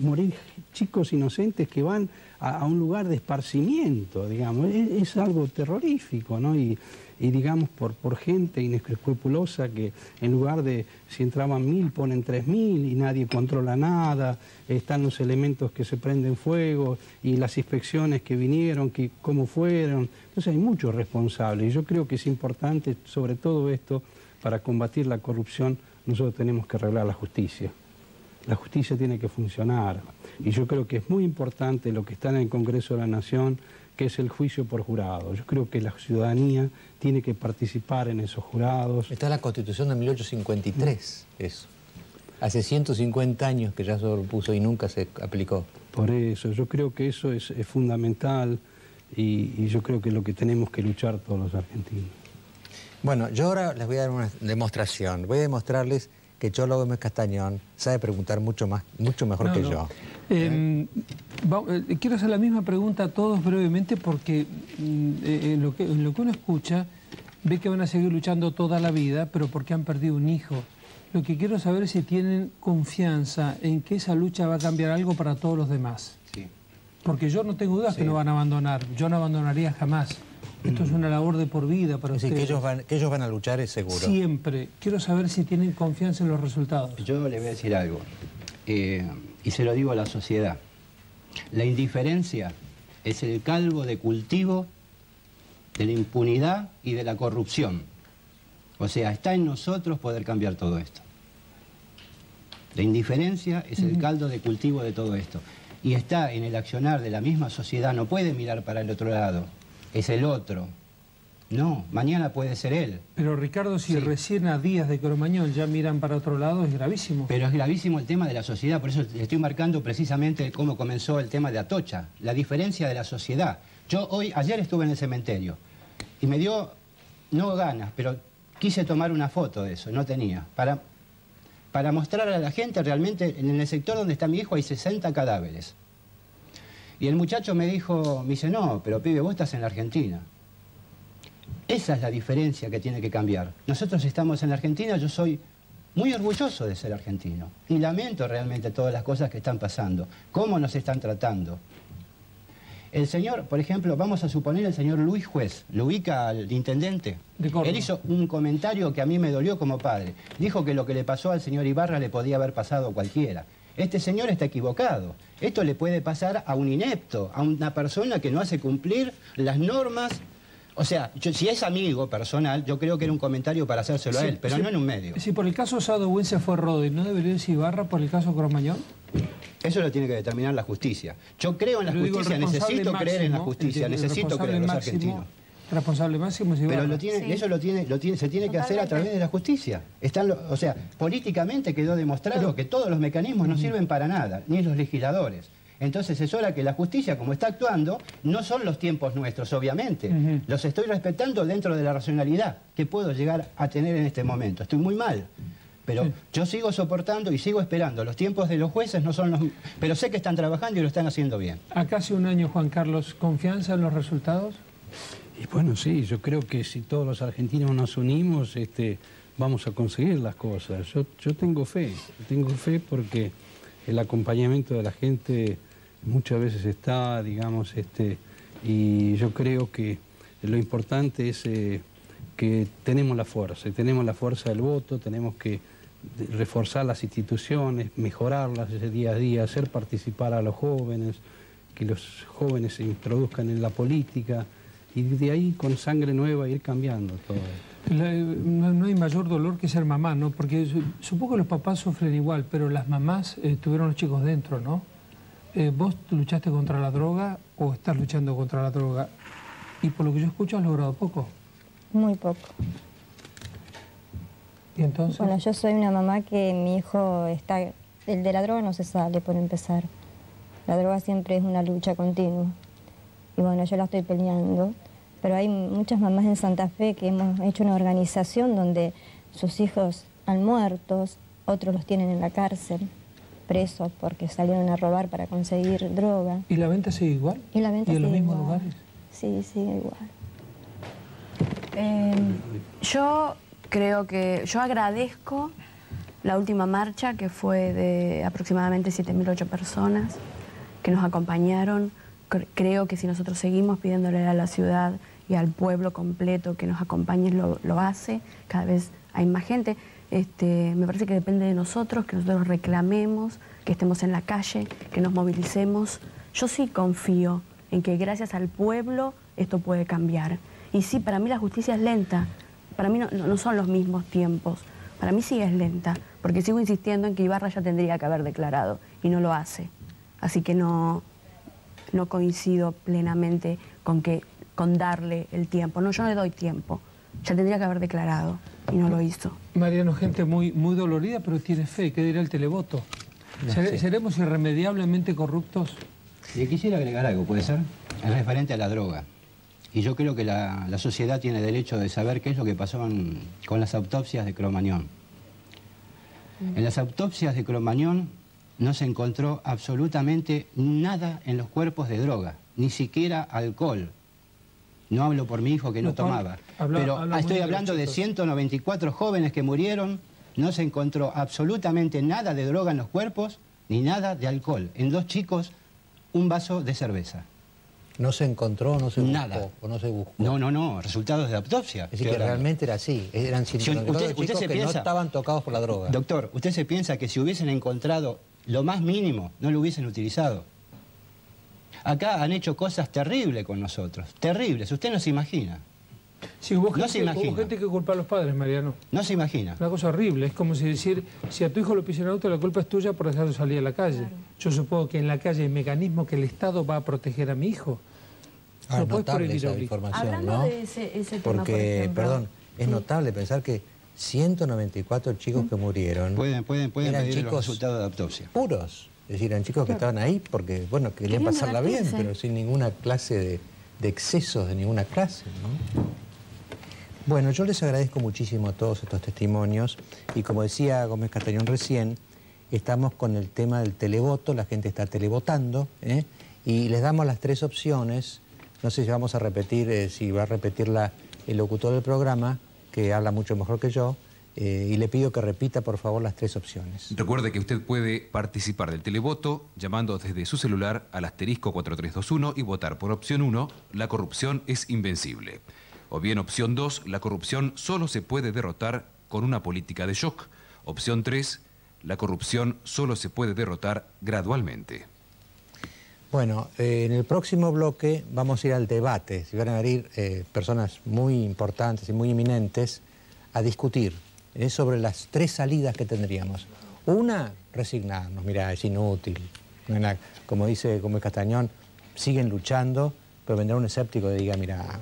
morir chicos inocentes que van a un lugar de esparcimiento, digamos, es algo terrorífico, ¿no? Y digamos por gente inescrupulosa que en lugar de, si entraban 1000, ponen 3000 y nadie controla nada, están los elementos que se prenden fuego y las inspecciones que vinieron, cómo fueron. Entonces hay muchos responsables y yo creo que es importante sobre todo esto para combatir la corrupción nosotros tenemos que arreglar la justicia. La justicia tiene que funcionar. Y yo creo que es muy importante lo que está en el Congreso de la Nación, que es el juicio por jurado. Yo creo que la ciudadanía tiene que participar en esos jurados. Está en la Constitución de 1853, eso. Hace 150 años que ya se propuso y nunca se aplicó. Por eso, yo creo que eso es fundamental y yo creo que es lo que tenemos que luchar todos los argentinos. Bueno, yo ahora les voy a dar una demostración. Voy a demostrarles que Cholo Gómez Castañón sabe preguntar mucho mejor que yo. Quiero hacer la misma pregunta a todos brevemente porque en lo que uno escucha ve que van a seguir luchando toda la vida, pero porque han perdido un hijo. Lo que quiero saber es si tienen confianza en que esa lucha va a cambiar algo para todos los demás. Sí. Porque yo no tengo dudas que no van a abandonar. Yo no abandonaría jamás. Esto es una labor de por vida para ustedes. Que ellos van a luchar, es seguro. Siempre. Quiero saber si tienen confianza en los resultados. Yo le voy a decir algo, y se lo digo a la sociedad. La indiferencia es el caldo de cultivo de la impunidad y de la corrupción. O sea, está en nosotros poder cambiar todo esto. La indiferencia es el caldo de cultivo de todo esto. Y está en el accionar de la misma sociedad. No puede mirar para el otro lado. Es el otro. No, mañana puede ser él. Pero Ricardo, si recién a días de Cromañón ya miran para otro lado, es gravísimo. Pero es gravísimo el tema de la sociedad, por eso le estoy marcando precisamente cómo comenzó el tema de Atocha, la diferencia de la sociedad. Yo ayer estuve en el cementerio y me dio, no ganas, pero quise tomar una foto de eso, no tenía, para mostrar a la gente realmente, en el sector donde está mi hijo hay 60 cadáveres. Y el muchacho me dice, no, pero pibe, vos estás en la Argentina. Esa es la diferencia que tiene que cambiar. Nosotros estamos en la Argentina, yo soy muy orgulloso de ser argentino. Y lamento realmente todas las cosas que están pasando, cómo nos están tratando. El señor, por ejemplo, vamos a suponer el señor Luis Juez, ¿lo ubica al intendente? De Córdoba. Él hizo un comentario que a mí me dolió como padre. Dijo que lo que le pasó al señor Ibarra le podía haber pasado a cualquiera. Este señor está equivocado. Esto le puede pasar a un inepto, a una persona que no hace cumplir las normas. O sea, si es amigo personal, yo creo que era un comentario para hacérselo a él, pero no en un medio. Si por el caso Sadowin fue Rodi, ¿no debería irse Ibarra por el caso Cromañón? Eso lo tiene que determinar la justicia. Yo creo en la justicia, necesito creer en la justicia, necesito creer en los argentinos. Responsable máximo es Ibarra. Pero eso se tiene que hacer a través de la justicia. O sea, políticamente quedó demostrado que todos los mecanismos no sirven para nada, ni los legisladores. Entonces es hora que la justicia, como está actuando, no son los tiempos nuestros, obviamente. Los estoy respetando dentro de la racionalidad que puedo llegar a tener en este momento. Estoy muy mal. Pero yo sigo soportando y sigo esperando. Los tiempos de los jueces no son los... Pero sé que están trabajando y lo están haciendo bien. A casi un año, Juan Carlos, ¿confianza en los resultados? Y bueno, sí, yo creo que si todos los argentinos nos unimos, vamos a conseguir las cosas. Yo tengo fe porque el acompañamiento de la gente muchas veces está, digamos, y yo creo que lo importante es que tenemos la fuerza del voto, tenemos que reforzar las instituciones, mejorarlas ese día a día, hacer participar a los jóvenes, que los jóvenes se introduzcan en la política y de ahí con sangre nueva ir cambiando todo esto. No hay mayor dolor que ser mamá, ¿no? Porque supongo que los papás sufren igual, pero las mamás tuvieron los chicos dentro, ¿no? ¿Vos luchaste contra la droga o estás luchando contra la droga? Y por lo que yo escucho has logrado poco. Muy poco. ¿Y entonces? Bueno, yo soy una mamá que mi hijo está... El de la droga no se sale, por empezar. La droga siempre es una lucha continua. Y bueno, yo la estoy peleando. Pero hay muchas mamás en Santa Fe que hemos hecho una organización donde sus hijos han muerto, otros los tienen en la cárcel, presos porque salieron a robar para conseguir droga. ¿Y la venta sigue igual? ¿Y la venta sigue en los mismos igual? lugares? Sí, sigue igual. Yo agradezco la última marcha, que fue de aproximadamente 7.008 personas que nos acompañaron. Creo que si nosotros seguimos pidiéndole a la ciudad y al pueblo completo que nos acompañe, lo hace. Cada vez hay más gente. Me parece que depende de nosotros, que nosotros reclamemos, que estemos en la calle, que nos movilicemos. Yo sí confío en que gracias al pueblo esto puede cambiar. Y sí, para mí la justicia es lenta, para mí no son los mismos tiempos. Para mí sí es lenta, porque sigo insistiendo en que Ibarra ya tendría que haber declarado y no lo hace. Así que no coincido plenamente con darle el tiempo. No, yo no le doy tiempo. Ya tendría que haber declarado y no lo hizo. Mariano, gente muy dolorida, pero tiene fe. ¿Qué dirá el televoto? ¿Seremos irremediablemente corruptos? Le quisiera agregar algo, ¿puede ser? Es referente a la droga. Y yo creo que la sociedad tiene derecho de saber qué es lo que pasó con las autopsias de Cromañón. En las autopsias de Cromañón no se encontró absolutamente nada en los cuerpos de droga, ni siquiera alcohol. No hablo por mi hijo que no tomaba, pero estoy hablando de 194 jóvenes que murieron. No se encontró absolutamente nada de droga en los cuerpos, ni nada de alcohol. En 2 chicos, un vaso de cerveza. ¿No se encontró, no se buscó nada. o no se buscó? No, resultados de autopsia. Es decir, que realmente era así. Eran 194 chicos que no estaban tocados por la droga. Doctor, ¿usted se piensa que si hubiesen encontrado lo más mínimo, no lo hubiesen utilizado? Acá han hecho cosas terribles con nosotros. Terribles, usted no se imagina. Sí, hubo no se imagina. Hubo gente que culpa a los padres, Mariano. No se imagina. Una cosa horrible. Es como si decir, si a tu hijo lo pisa en auto, la culpa es tuya por dejarlo salir a la calle. Claro. Yo supongo que en la calle hay mecanismos que el Estado va a proteger a mi hijo. No puedes prohibir esa información, hablando ¿no? de ese tema, porque, por ejemplo, perdón, es notable pensar que 194 chicos que murieron pueden eran pedir chicos los resultados de autopsia. Puros. Es decir, eran chicos que estaban ahí porque, bueno, querían pasarla bien, pero sin ninguna clase de excesos de ninguna clase, ¿no? Bueno, yo les agradezco muchísimo todos estos testimonios y como decía Gómez Castañón recién, estamos con el tema del televoto, la gente está televotando, y les damos las 3 opciones. No sé si vamos a repetir, si va a repetirla el locutor del programa, que habla mucho mejor que yo, y le pido que repita, por favor, las 3 opciones. Recuerde que usted puede participar del televoto llamando desde su celular al asterisco 4321 y votar por opción 1, la corrupción es invencible. O bien opción 2, la corrupción solo se puede derrotar con una política de shock. Opción 3, la corrupción solo se puede derrotar gradualmente. Bueno, en el próximo bloque vamos a ir al debate. Se van a venir personas muy importantes y muy eminentes a discutir sobre las 3 salidas que tendríamos. Una, resignarnos, mira, es inútil. Como dice Castañón, siguen luchando, pero vendrá un escéptico que diga, mira,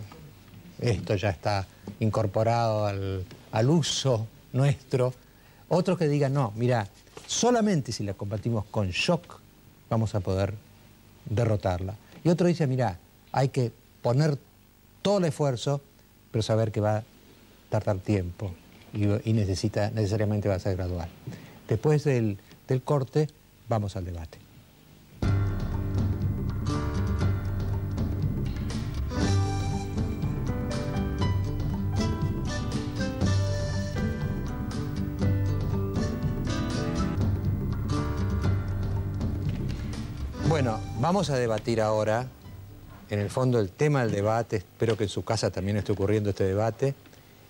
esto ya está incorporado al uso nuestro. Otros que digan, no, mira, solamente si la combatimos con shock vamos a poder derrotarla. Y otro dice, mira, hay que poner todo el esfuerzo, pero saber que va a tardar tiempo y necesariamente va a ser gradual. Después del corte, vamos al debate. Bueno, vamos a debatir ahora, en el fondo el tema del debate, espero que en su casa también esté ocurriendo este debate,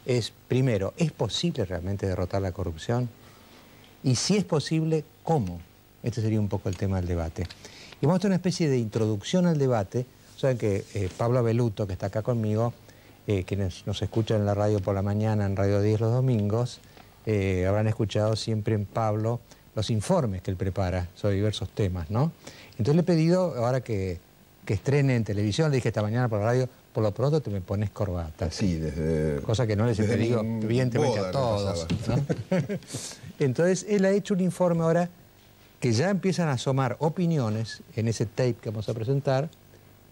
es, primero, ¿es posible realmente derrotar la corrupción? Y si es posible, ¿cómo? Este sería un poco el tema del debate. Y vamos a hacer una especie de introducción al debate. Saben que Pablo Abeluto, que está acá conmigo, quienes nos escuchan en la radio por la mañana, en Radio 10 los domingos, habrán escuchado siempre en Pablo los informes que él prepara sobre diversos temas, ¿no? Entonces le he pedido, ahora que estrene en televisión, le dije esta mañana por la radio, por lo pronto te me pones corbata. Sí, desde... Cosa que no les he pedido, evidentemente, a todos, ¿no? Entonces, él ha hecho un informe ahora que ya empiezan a asomar opiniones en ese tape que vamos a presentar.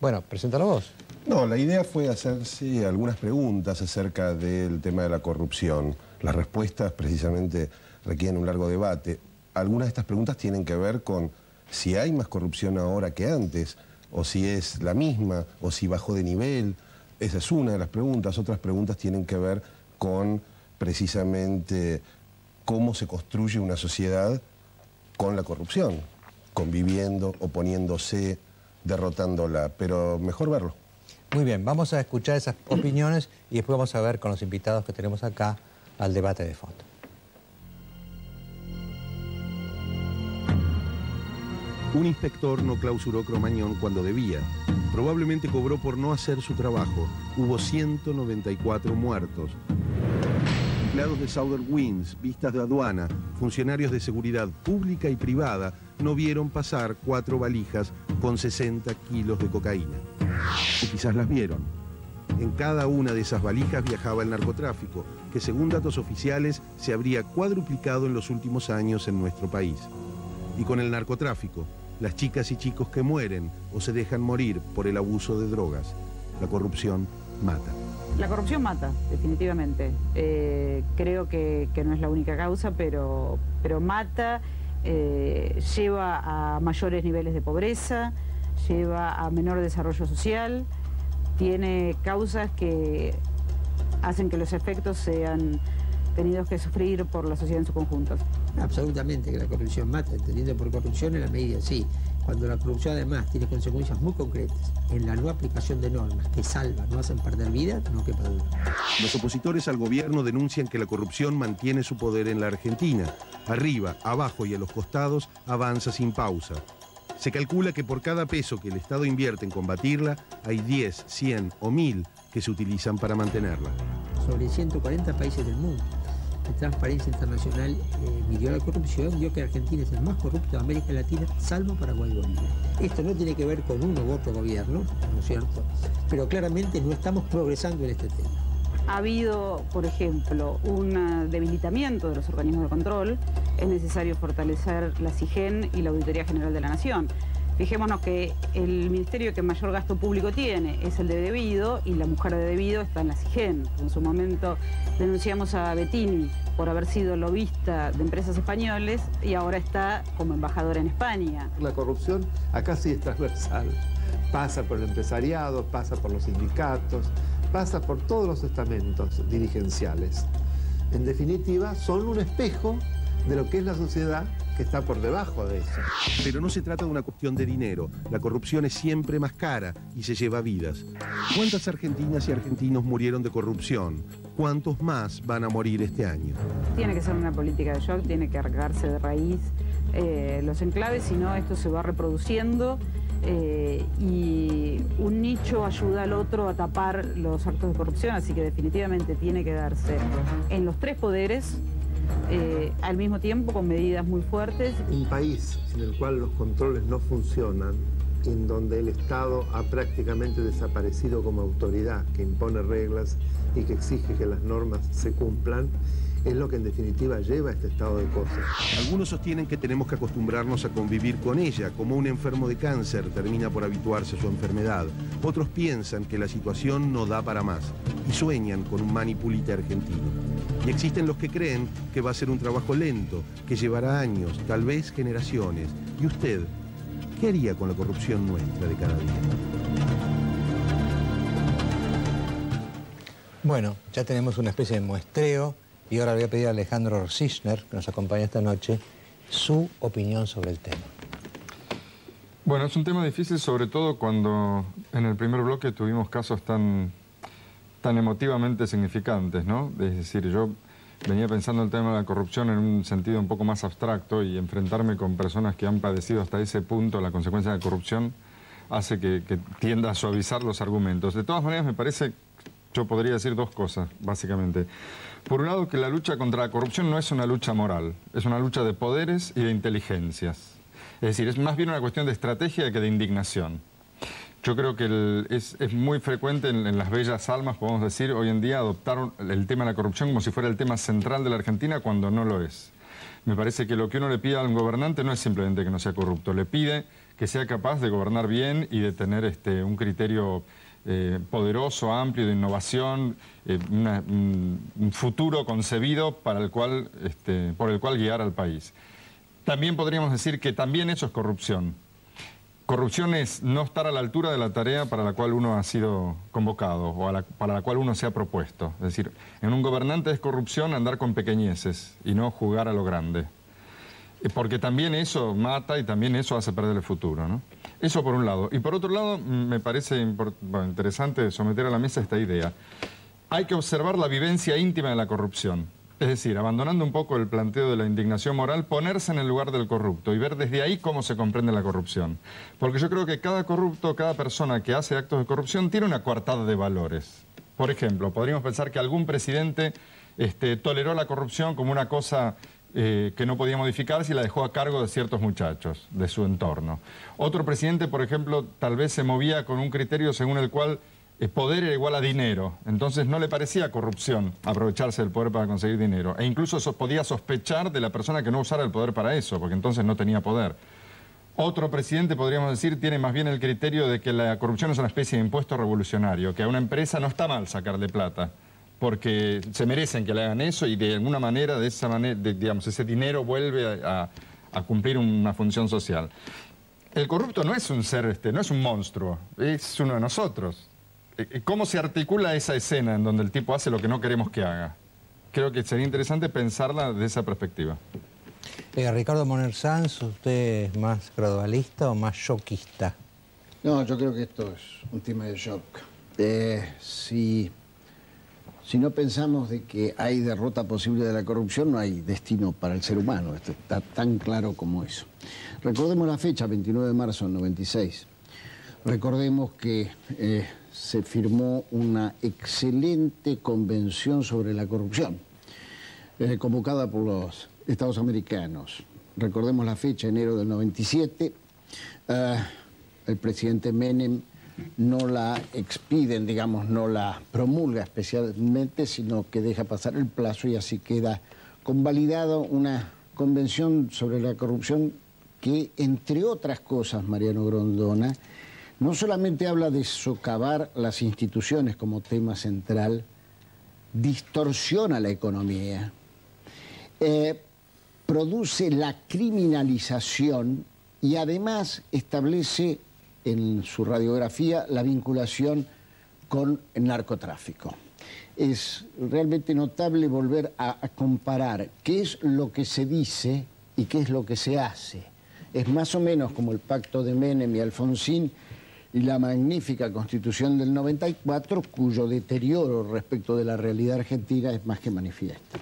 Bueno, preséntalo vos. No, la idea fue hacerse algunas preguntas acerca del tema de la corrupción. Las respuestas, precisamente, requieren un largo debate. Algunas de estas preguntas tienen que ver con si hay más corrupción ahora que antes, o si es la misma, o si bajó de nivel. Esa es una de las preguntas. Otras preguntas tienen que ver con, precisamente, cómo se construye una sociedad con la corrupción, conviviendo, oponiéndose, derrotándola. Pero mejor verlo. Muy bien, vamos a escuchar esas opiniones y después vamos a ver con los invitados que tenemos acá al debate de fondo. Un inspector no clausuró Cromañón cuando debía. Probablemente cobró por no hacer su trabajo. Hubo 194 muertos. Empleados de Southern Winds, vistas de aduana, funcionarios de seguridad pública y privada no vieron pasar 4 valijas con 60 kilos de cocaína. O quizás las vieron. En cada una de esas valijas viajaba el narcotráfico, que según datos oficiales se habría cuadruplicado en los últimos años en nuestro país. Y con el narcotráfico, las chicas y chicos que mueren o se dejan morir por el abuso de drogas. La corrupción mata. La corrupción mata, definitivamente. Creo que no es la única causa, pero mata, lleva a mayores niveles de pobreza, lleva a menor desarrollo social, tiene causas que hacen que los efectos sean tenidos que sufrir por la sociedad en su conjunto. Absolutamente que la corrupción mata, entendiendo por corrupción en la medida, sí. Cuando la corrupción además tiene consecuencias muy concretas en la no aplicación de normas que salvan, no hacen perder vidas, no quepa duda. Los opositores al gobierno denuncian que la corrupción mantiene su poder en la Argentina. Arriba, abajo y a los costados avanza sin pausa. Se calcula que por cada peso que el Estado invierte en combatirla, hay 10, 100 o 1000 que se utilizan para mantenerla. Sobre 140 países del mundo, de Transparencia Internacional midió la corrupción, vio que Argentina es el más corrupto de América Latina, salvo Paraguay y Bolivia. Esto no tiene que ver con uno u otro gobierno, ¿no es cierto? Pero claramente no estamos progresando en este tema. Ha habido, por ejemplo, un debilitamiento de los organismos de control. Es necesario fortalecer la SIGEN y la Auditoría General de la Nación. Fijémonos que el ministerio que mayor gasto público tiene es el de Debido, y la mujer de Debido está en la SIGEN. En su momento denunciamos a Bettini por haber sido lobista de empresas españoles y ahora está como embajadora en España. La corrupción acá sí es transversal. Pasa por el empresariado, pasa por los sindicatos, pasa por todos los estamentos dirigenciales. En definitiva, son un espejo de lo que es la sociedad que está por debajo de eso. Pero no se trata de una cuestión de dinero. La corrupción es siempre más cara y se lleva vidas. ¿Cuántas argentinas y argentinos murieron de corrupción? ¿Cuántos más van a morir este año? Tiene que ser una política de shock, tiene que arrancarse de raíz los enclaves, si no esto se va reproduciendo y un nicho ayuda al otro a tapar los actos de corrupción, así que definitivamente tiene que darse en los 3 poderes, al mismo tiempo con medidas muy fuertes. Un país en el cual los controles no funcionan, en donde el Estado ha prácticamente desaparecido como autoridad que impone reglas y que exige que las normas se cumplan, es lo que en definitiva lleva a este estado de cosas. Algunos sostienen que tenemos que acostumbrarnos a convivir con ella, como un enfermo de cáncer termina por habituarse a su enfermedad. Otros piensan que la situación no da para más y sueñan con un Manipulite argentino. Y existen los que creen que va a ser un trabajo lento, que llevará años, tal vez generaciones. ¿Y usted qué haría con la corrupción nuestra de cada día? Bueno, ya tenemos una especie de muestreo y ahora voy a pedir a Alejandro Sichner, que nos acompaña esta noche, su opinión sobre el tema. Bueno, es un tema difícil, sobre todo cuando en el primer bloque tuvimos casos tan emotivamente significantes, ¿no? Es decir, yo venía pensando el tema de la corrupción en un sentido un poco más abstracto y enfrentarme con personas que han padecido hasta ese punto la consecuencia de la corrupción hace que tienda a suavizar los argumentos. De todas maneras, me parece, yo podría decir 2 cosas, básicamente. Por un lado, que la lucha contra la corrupción no es una lucha moral, es una lucha de poderes y de inteligencias. Es decir, es más bien una cuestión de estrategia que de indignación. Yo creo que es muy frecuente en las bellas almas, podemos decir, hoy en día adoptar el tema de la corrupción como si fuera el tema central de la Argentina cuando no lo es. Me parece que lo que uno le pide a un gobernante no es simplemente que no sea corrupto, le pide que sea capaz de gobernar bien y de tener un criterio poderoso, amplio, de innovación, un futuro concebido para por el cual guiar al país. También podríamos decir que también eso es corrupción. Corrupción es no estar a la altura de la tarea para la cual uno ha sido convocado o para la cual uno se ha propuesto. Es decir, en un gobernante es corrupción andar con pequeñeces y no jugar a lo grande. Porque también eso mata y también eso hace perder el futuro, ¿no? Eso por un lado. Y por otro lado, me parece interesante someter a la mesa esta idea. Hay que observar la vivencia íntima de la corrupción. Es decir, abandonando un poco el planteo de la indignación moral, ponerse en el lugar del corrupto y ver desde ahí cómo se comprende la corrupción. Porque yo creo que cada corrupto, cada persona que hace actos de corrupción tiene una coartada de valores. Por ejemplo, podríamos pensar que algún presidente toleró la corrupción como una cosa que no podía modificarse y la dejó a cargo de ciertos muchachos de su entorno. Otro presidente, por ejemplo, tal vez se movía con un criterio según el cual poder era igual a dinero. Entonces no le parecía corrupción aprovecharse del poder para conseguir dinero. E incluso podía sospechar de la persona que no usara el poder para eso, porque entonces no tenía poder. Otro presidente, podríamos decir, tiene más bien el criterio de que la corrupción es una especie de impuesto revolucionario, que a una empresa no está mal sacarle plata, porque se merecen que le hagan eso y de alguna manera, digamos, ese dinero vuelve a cumplir una función social. El corrupto no es un ser, no es un monstruo, es uno de nosotros. ¿Cómo se articula esa escena en donde el tipo hace lo que no queremos que haga? Creo que sería interesante pensarla desde esa perspectiva. Ricardo Moner Sanz, ¿usted es más gradualista o más shockista? No, yo creo que esto es un tema de shock. Si no pensamos de que hay derrota posible de la corrupción, no hay destino para el ser humano. Esto está tan claro como eso. Recordemos la fecha, 29 de marzo del 96. Recordemos que se firmó una excelente convención sobre la corrupción, convocada por los Estados americanos. Recordemos la fecha, enero del 97. El presidente Menem no la expiden, digamos, no la promulga especialmente, sino que deja pasar el plazo y así queda convalidado una convención sobre la corrupción que, entre otras cosas, Mariano Grondona, no solamente habla de socavar las instituciones como tema central, distorsiona la economía, produce la criminalización y además establece en su radiografía la vinculación con el narcotráfico. Es realmente notable volver a comparar qué es lo que se dice y qué es lo que se hace. Es más o menos como el pacto de Menem y Alfonsín y la magnífica Constitución del 94, cuyo deterioro respecto de la realidad argentina es más que manifiesto.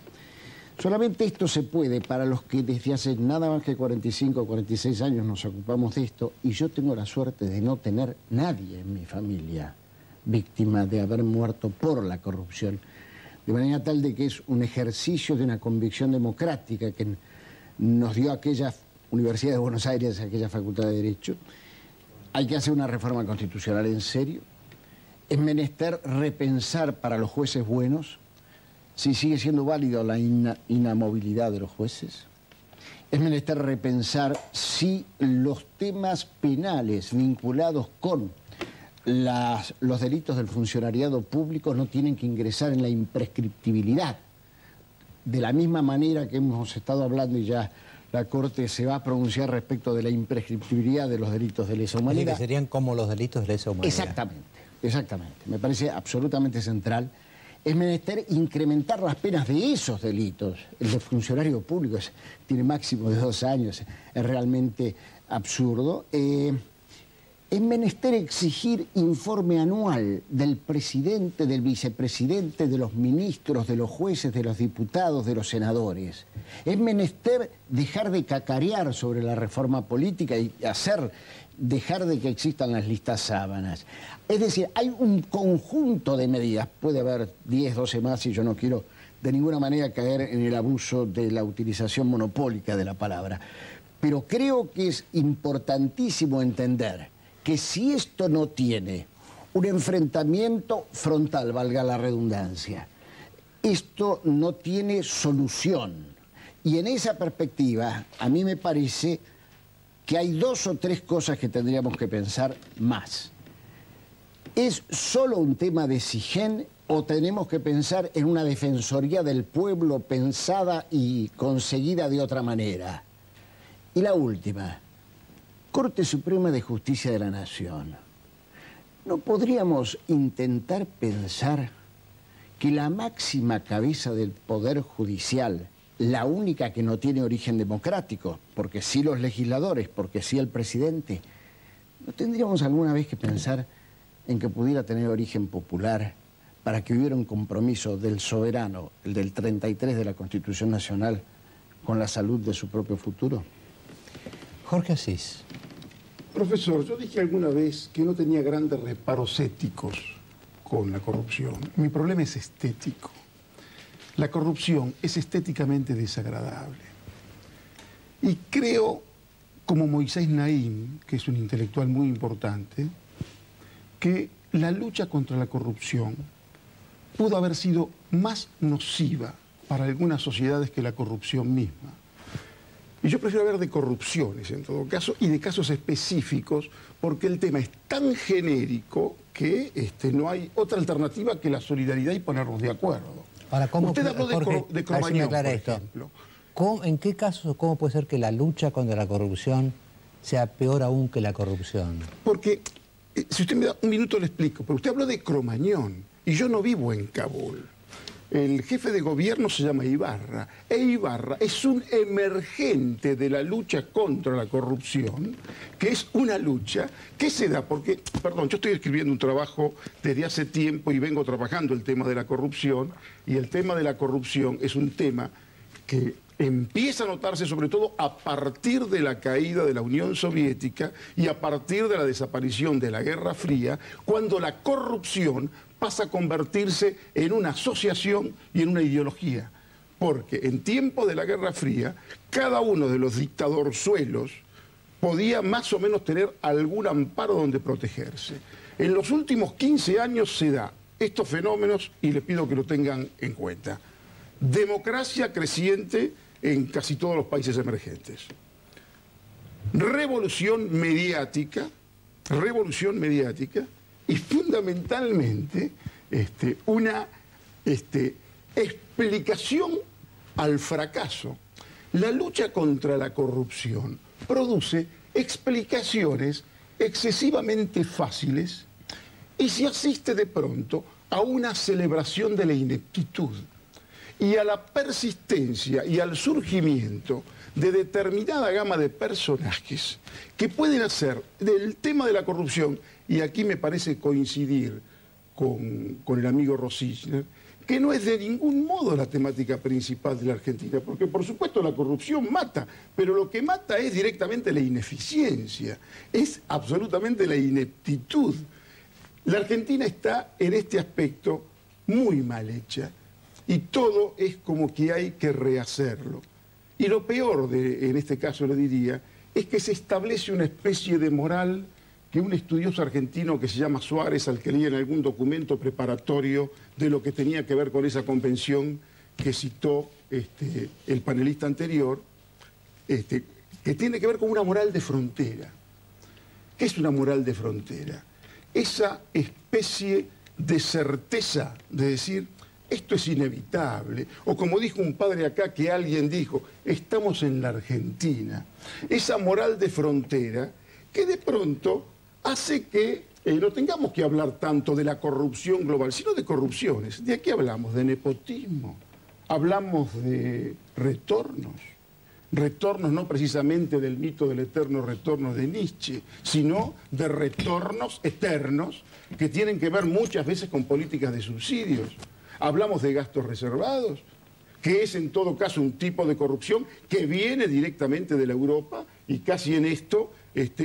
Solamente esto se puede para los que desde hace nada más que 45 o 46 años nos ocupamos de esto, y yo tengo la suerte de no tener nadie en mi familia víctima de haber muerto por la corrupción, de manera tal de que es un ejercicio de una convicción democrática que nos dio aquella Universidad de Buenos Aires, aquella Facultad de Derecho. Hay que hacer una reforma constitucional en serio. Es menester repensar para los jueces buenos si sigue siendo válido la inamovilidad de los jueces. Es menester repensar si los temas penales vinculados con los delitos del funcionariado público no tienen que ingresar en la imprescriptibilidad. De la misma manera que hemos estado hablando y ya la Corte se va a pronunciar respecto de la imprescriptibilidad de los delitos de lesa humanidad. Que serían como los delitos de lesa humanidad. Exactamente, exactamente. Me parece absolutamente central. Es menester incrementar las penas de esos delitos. El de funcionario público tiene máximo de 2 años, es realmente absurdo. Es menester exigir informe anual del presidente, del vicepresidente, de los ministros, de los jueces, de los diputados, de los senadores. Es menester dejar de cacarear sobre la reforma política y dejar de que existan las listas sábanas. Es decir, hay un conjunto de medidas, puede haber 10, 12 más, y yo no quiero de ninguna manera caer en el abuso de la utilización monopólica de la palabra. Pero creo que es importantísimo entender que si esto no tiene un enfrentamiento frontal, valga la redundancia, esto no tiene solución. Y en esa perspectiva, a mí me parece que hay 2 o 3 cosas que tendríamos que pensar más. ¿Es solo un tema de SIGEN o tenemos que pensar en una defensoría del pueblo pensada y conseguida de otra manera? Y la última, Corte Suprema de Justicia de la Nación. ¿No podríamos intentar pensar que la máxima cabeza del Poder Judicial, la única que no tiene origen democrático, porque sí los legisladores, porque sí el presidente, ¿no tendríamos alguna vez que pensar en que pudiera tener origen popular para que hubiera un compromiso del soberano, el del 33 de la Constitución Nacional, con la salud de su propio futuro? Jorge Asís. Profesor, yo dije alguna vez que no tenía grandes reparos éticos con la corrupción. Mi problema es estético. La corrupción es estéticamente desagradable. Y creo, como Moisés Naim, que es un intelectual muy importante, que la lucha contra la corrupción pudo haber sido más nociva para algunas sociedades que la corrupción misma. Y yo prefiero hablar de corrupciones, en todo caso, y de casos específicos, porque el tema es tan genérico que no hay otra alternativa que la solidaridad y ponernos de acuerdo. Ahora, ¿cómo, usted habló de Cromañón, por ejemplo. ¿En qué casos, cómo puede ser que la lucha contra la corrupción sea peor aún que la corrupción? Porque, si usted me da un minuto le explico, pero usted habló de Cromañón, y yo no vivo en Kabul. El jefe de gobierno se llama Ibarra, e Ibarra es un emergente de la lucha contra la corrupción, que es una lucha que se da porque, perdón, yo estoy escribiendo un trabajo desde hace tiempo y vengo trabajando el tema de la corrupción, y el tema de la corrupción es un tema que empieza a notarse sobre todo a partir de la caída de la Unión Soviética y a partir de la desaparición de la Guerra Fría, cuando la corrupción pasa a convertirse en una asociación y en una ideología. Porque en tiempos de la Guerra Fría, cada uno de los dictadorzuelos podía más o menos tener algún amparo donde protegerse. En los últimos 15 años se da estos fenómenos y les pido que lo tengan en cuenta. Democracia creciente en casi todos los países emergentes. Revolución mediática y fundamentalmente una explicación al fracaso. La lucha contra la corrupción produce explicaciones excesivamente fáciles y se asiste de pronto a una celebración de la ineptitud y a la persistencia y al surgimiento de determinada gama de personajes que pueden hacer del tema de la corrupción, y aquí me parece coincidir con el amigo Rosichner, que no es de ningún modo la temática principal de la Argentina, porque por supuesto la corrupción mata, pero lo que mata es directamente la ineficiencia, es absolutamente la ineptitud. La Argentina está en este aspecto muy mal hecha y todo es como que hay que rehacerlo. Y lo peor, en este caso le diría, es que se establece una especie de moral que un estudioso argentino que se llama Suárez, al que leí en algún documento preparatorio de lo que tenía que ver con esa convención que citó el panelista anterior, que tiene que ver con una moral de frontera. ¿Qué es una moral de frontera? Esa especie de certeza de decir, esto es inevitable, o como dijo un padre acá que alguien dijo, estamos en la Argentina. Esa moral de frontera que de pronto hace que no tengamos que hablar tanto de la corrupción global, sino de corrupciones. ¿De qué hablamos? De nepotismo, hablamos de retornos. Retornos no precisamente del mito del eterno retorno de Nietzsche, sino de retornos eternos que tienen que ver muchas veces con políticas de subsidios. Hablamos de gastos reservados, que es en todo caso un tipo de corrupción que viene directamente de la Europa, y casi en esto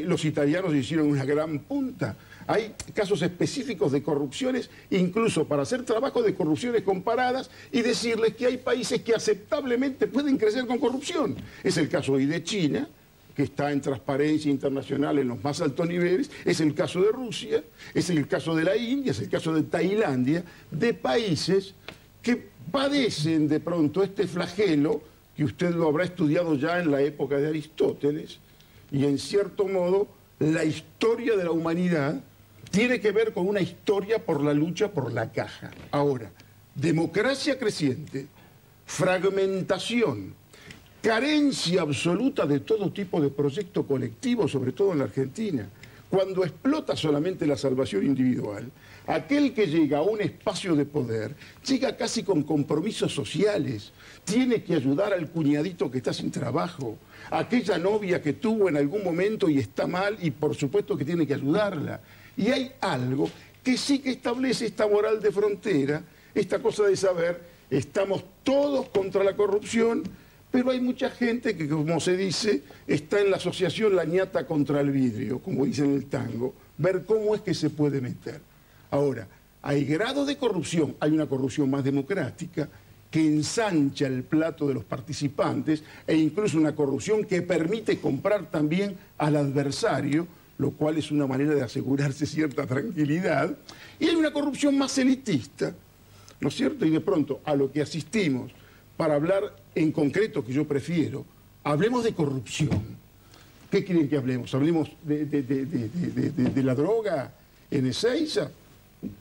los italianos hicieron una gran punta. Hay casos específicos de corrupciones, incluso para hacer trabajo de corrupciones comparadas y decirles que hay países que aceptablemente pueden crecer con corrupción. Es el caso hoy de China, que está en transparencia internacional en los más altos niveles, es el caso de Rusia, es el caso de la India, es el caso de Tailandia, de países que padecen de pronto este flagelo, que usted lo habrá estudiado ya en la época de Aristóteles, y en cierto modo la historia de la humanidad tiene que ver con una historia por la lucha por la caja. Ahora, democracia creciente, fragmentación, carencia absoluta de todo tipo de proyecto colectivo, sobre todo en la Argentina. Cuando explota solamente la salvación individual, aquel que llega a un espacio de poder llega casi con compromisos sociales. Tiene que ayudar al cuñadito que está sin trabajo, a aquella novia que tuvo en algún momento y está mal, y por supuesto que tiene que ayudarla. Y hay algo que sí que establece esta moral de frontera, esta cosa de saber, estamos todos contra la corrupción, pero hay mucha gente que, como se dice, está en la asociación la ñata contra el vidrio, como dicen en el tango, ver cómo es que se puede meter. Ahora, hay grados de corrupción, hay una corrupción más democrática que ensancha el plato de los participantes e incluso una corrupción que permite comprar también al adversario, lo cual es una manera de asegurarse cierta tranquilidad, y hay una corrupción más elitista, ¿no es cierto? Y de pronto a lo que asistimos, para hablar en concreto que yo prefiero, hablemos de corrupción. ¿Qué quieren que hablemos? ¿Hablemos de la droga en Ezeiza?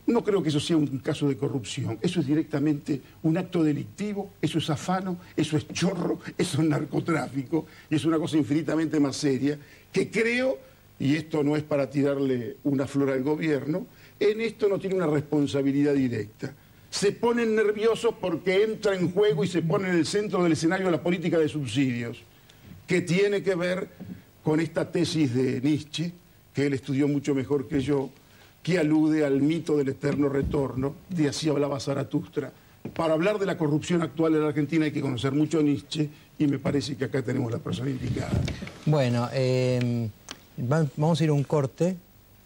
No creo que eso sea un caso de corrupción. Eso es directamente un acto delictivo, eso es afano, eso es chorro, eso es narcotráfico, y es una cosa infinitamente más seria que creo, y esto no es para tirarle una flor al gobierno, en esto no tiene una responsabilidad directa. Se ponen nerviosos porque entra en juego y se pone en el centro del escenario la política de subsidios, que tiene que ver con esta tesis de Nietzsche, que él estudió mucho mejor que yo, que alude al mito del eterno retorno, de así hablaba Zaratustra. Para hablar de la corrupción actual en la Argentina hay que conocer mucho a Nietzsche, y me parece que acá tenemos la persona indicada. Bueno, vamos a ir a un corte,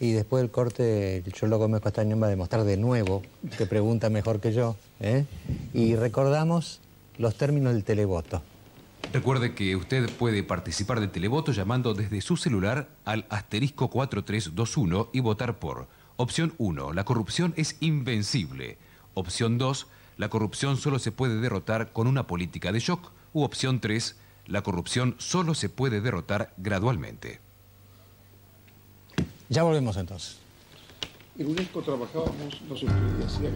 y después del corte yo lo Gómez Castañón va a demostrar de nuevo que pregunta mejor que yo, y recordamos los términos del televoto. Recuerde que usted puede participar del televoto llamando desde su celular al asterisco 4321 y votar por opción 1, la corrupción es invencible; opción 2, la corrupción solo se puede derrotar con una política de shock; u opción 3, la corrupción solo se puede derrotar gradualmente. Ya volvemos entonces. En UNESCO trabajábamos, no sé qué decía,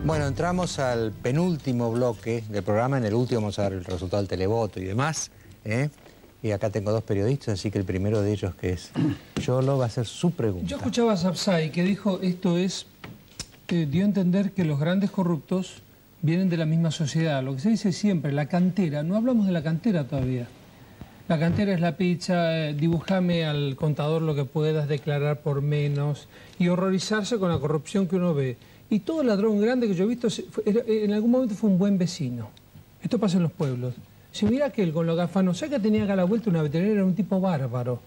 Bueno, entramos al penúltimo bloque del programa. En el último vamos a ver el resultado del televoto y demás. Y acá tengo dos periodistas, así que el primero de ellos, que es Yolo, va a hacer su pregunta. Yo escuchaba a Sapsay que dijo, dio a entender que los grandes corruptos vienen de la misma sociedad. Lo que se dice siempre, la cantera, no hablamos de la cantera todavía. La cantera es la pizza, dibujame al contador lo que puedas, declarar por menos y horrorizarse con la corrupción que uno ve. Y todo ladrón grande que yo he visto, en algún momento fue un buen vecino. Esto pasa en los pueblos. Si mira aquel con los gafanos, ¿sabes que tenía acá a la vuelta una veterinaria? Era un tipo bárbaro.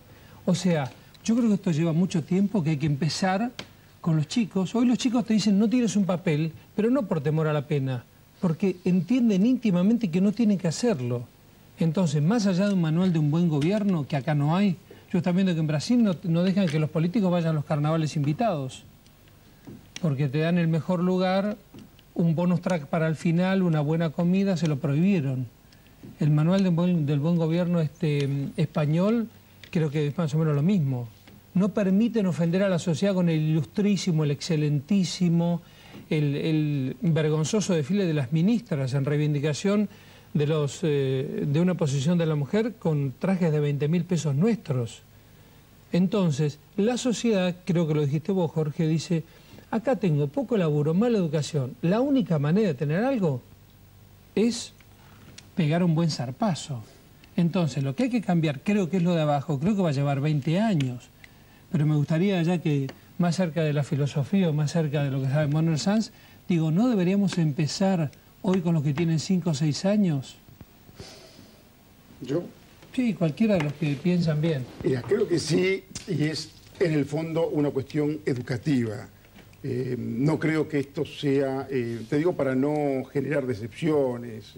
O sea, yo creo que esto lleva mucho tiempo, que hay que empezar con los chicos. Hoy los chicos te dicen, no tienes un papel, pero no por temor a la pena, porque entienden íntimamente que no tienen que hacerlo. Entonces, más allá de un manual de un buen gobierno, que acá no hay, yo estoy viendo que en Brasil no dejan que los políticos vayan a los carnavales invitados, porque te dan el mejor lugar, un bonus track para el final, una buena comida, se lo prohibieron. El manual del buen gobierno español creo que es más o menos lo mismo. No permiten ofender a la sociedad con el ilustrísimo, el excelentísimo, el vergonzoso desfile de las ministras en reivindicación de una posición de la mujer con trajes de 20.000 pesos nuestros. Entonces, la sociedad, creo que lo dijiste vos, Jorge, dice, acá tengo poco laburo, mala educación. La única manera de tener algo es pegar un buen zarpazo. Entonces, lo que hay que cambiar, creo que es lo de abajo, creo que va a llevar 20 años, pero me gustaría ya que, más cerca de la filosofía o más cerca de lo que sabe Manuel Sanz, digo, ¿no deberíamos empezar hoy con los que tienen 5 o 6 años? ¿Yo? Sí, cualquiera de los que piensan bien. Mira, creo que sí, y es en el fondo una cuestión educativa. No creo que esto sea, te digo, para no generar decepciones,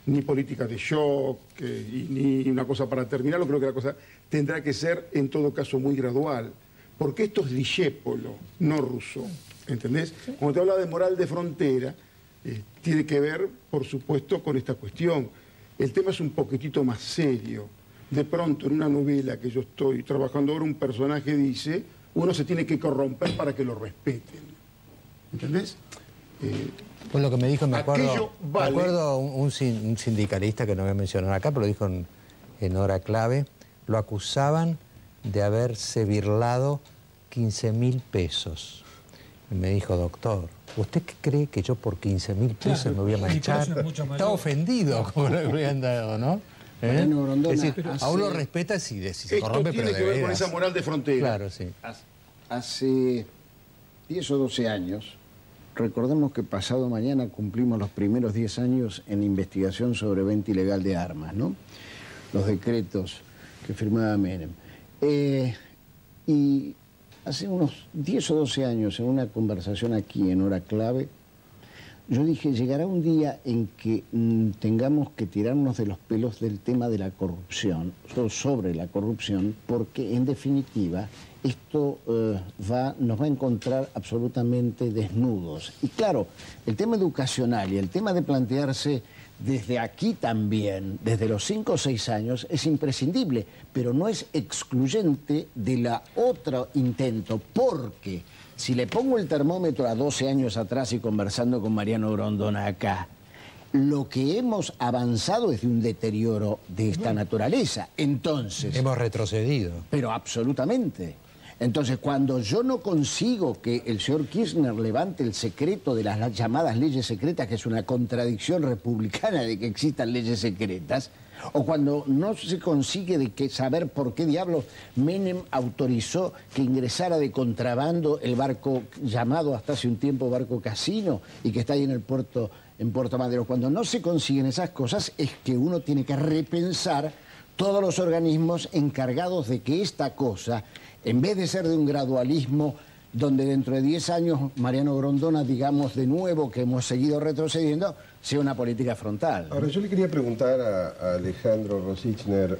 ni política de shock, ni una cosa para terminarlo, creo que la cosa tendrá que ser, en todo caso, muy gradual, porque esto es Discépolo, no Rousseau, ¿entendés? Cuando te habla de moral de frontera, tiene que ver, por supuesto, con esta cuestión. El tema es un poquitito más serio. De pronto, en una novela que yo estoy trabajando ahora, un personaje dice, uno se tiene que corromper para que lo respeten, ¿entendés? Pues lo que me dijo, me acuerdo un sindicalista que no voy a mencionar acá, pero lo dijo en hora clave, lo acusaban de haberse birlado 15.000 pesos. Y me dijo, doctor, ¿usted qué cree que yo por 15.000 pesos me voy a manchar? Está ofendido con lo que le han dado, ¿no? Es decir, a uno respeta si se corrompe, pero de veras. Esto tiene que ver con esa moral de frontera. Claro, sí. Hace 10 o 12 años, recordemos que pasado mañana cumplimos los primeros 10 años en investigación sobre venta ilegal de armas, ¿no? Los decretos que firmaba Menem. Y hace unos 10 o 12 años, en una conversación aquí en Hora Clave, yo dije, llegará un día en que tengamos que tirarnos de los pelos del tema de la corrupción, sobre la corrupción, porque en definitiva esto nos va a encontrar absolutamente desnudos. Y claro, el tema educacional y el tema de plantearse desde aquí también, desde los 5 o 6 años, es imprescindible, pero no es excluyente de la otro intento, porque si le pongo el termómetro a 12 años atrás y conversando con Mariano Grondona acá, lo que hemos avanzado es de un deterioro de esta naturaleza. Entonces... hemos retrocedido. Pero absolutamente. Entonces, cuando yo no consigo que el señor Kirchner levante el secreto de las llamadas leyes secretas, que es una contradicción republicana de que existan leyes secretas, o cuando no se consigue saber por qué diablos Menem autorizó que ingresara de contrabando el barco llamado hasta hace un tiempo barco Casino y que está ahí en el puerto, en Puerto Madero, cuando no se consiguen esas cosas es que uno tiene que repensar todos los organismos encargados de que esta cosa, en vez de ser de un gradualismo donde dentro de 10 años Mariano Grondona, digamos de nuevo que hemos seguido retrocediendo, sea una política frontal. Ahora, yo le quería preguntar a Alejandro Rosichner,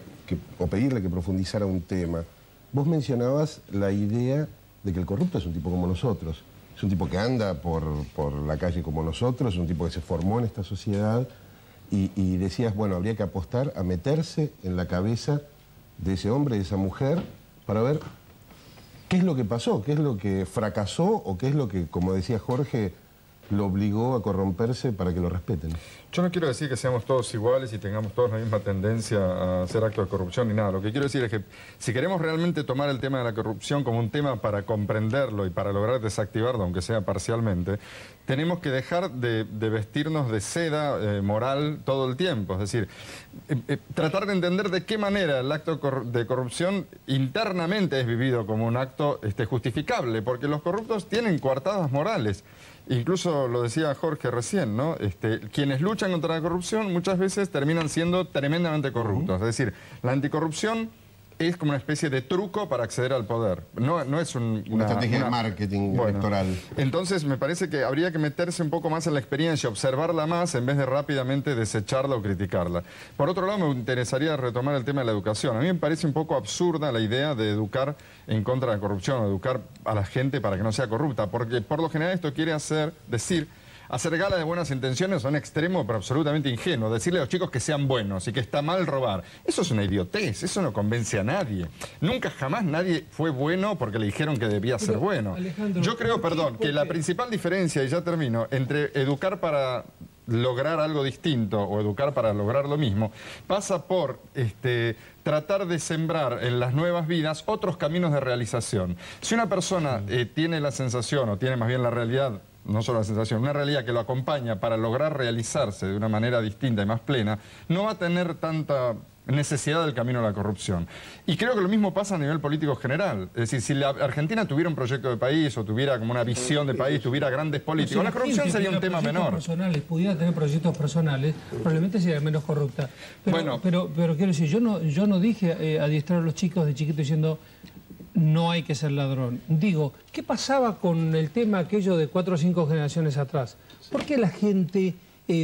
o pedirle que profundizara un tema. Vos mencionabas la idea de que el corrupto es un tipo como nosotros. Es un tipo que anda por la calle como nosotros, es un tipo que se formó en esta sociedad y decías, bueno, habría que apostar a meterse en la cabeza de ese hombre, de esa mujer, para ver qué es lo que pasó, qué es lo que fracasó o qué es lo que, como decía Jorge, lo obligó a corromperse para que lo respeten. Yo no quiero decir que seamos todos iguales y tengamos todos la misma tendencia a hacer actos de corrupción ni nada. Lo que quiero decir es que si queremos realmente tomar el tema de la corrupción como un tema para comprenderlo y para lograr desactivarlo, aunque sea parcialmente, tenemos que dejar de vestirnos de seda moral todo el tiempo. Es decir, tratar de entender de qué manera el acto de corrupción internamente es vivido como un acto justificable, porque los corruptos tienen coartadas morales. Incluso lo decía Jorge recién, ¿no? Quienes luchan contra la corrupción muchas veces terminan siendo tremendamente corruptos. Es decir, la anticorrupción es como una especie de truco para acceder al poder. No es una estrategia de marketing electoral. Entonces me parece que habría que meterse un poco más en la experiencia, observarla más en vez de rápidamente desecharla o criticarla. Por otro lado, me interesaría retomar el tema de la educación. A mí me parece un poco absurda la idea de educar en contra de la corrupción, educar a la gente para que no sea corrupta, porque por lo general esto quiere decir hacer gala de buenas intenciones a un extremo pero absolutamente ingenuo. Decirle a los chicos que sean buenos y que está mal robar. Eso es una idiotez, eso no convence a nadie. Nunca jamás nadie fue bueno porque le dijeron que debía ser bueno. Alejandro, yo creo, que la principal diferencia, y ya termino, entre educar para lograr algo distinto o educar para lograr lo mismo, pasa por tratar de sembrar en las nuevas vidas otros caminos de realización. Si una persona tiene la sensación, o tiene más bien la realidad, no solo la sensación, una realidad que lo acompaña para lograr realizarse de una manera distinta y más plena, no va a tener tanta necesidad del camino a la corrupción. Y creo que lo mismo pasa a nivel político general. Es decir, si la Argentina tuviera un proyecto de país o tuviera como una visión de país, tuviera grandes políticos, la corrupción sería un tema menor. Pudiera tener proyectos personales, probablemente sería menos corrupta. Pero quiero decir, yo no dije adiestrar a los chicos de chiquitos diciendo no hay que ser ladrón. Digo, ¿qué pasaba con el tema aquello de 4 o 5 generaciones atrás? ¿Por qué la gente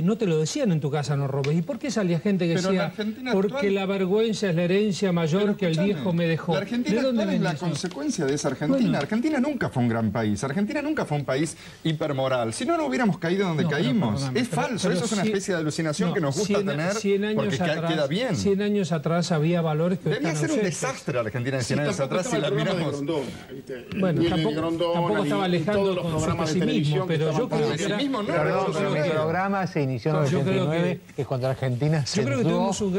no te lo decían en tu casa no robes? ¿Y por qué salía gente que decía, porque la vergüenza es la herencia mayor que el viejo me dejó? La Argentina actual es la consecuencia de esa Argentina. Bueno. Argentina nunca fue un gran país. Argentina nunca fue un país hipermoral. Si no, no hubiéramos caído donde caímos. Es falso. Eso es una especie de alucinación que nos gusta tener porque queda bien. 100 años atrás había valores que debía ser un desastre Argentina de 100 años atrás si la miramos. Bueno, tampoco estaba alejando con su pesimismo, pero yo creo que el programa se inició en el 89, que es cuando Argentina acentuó su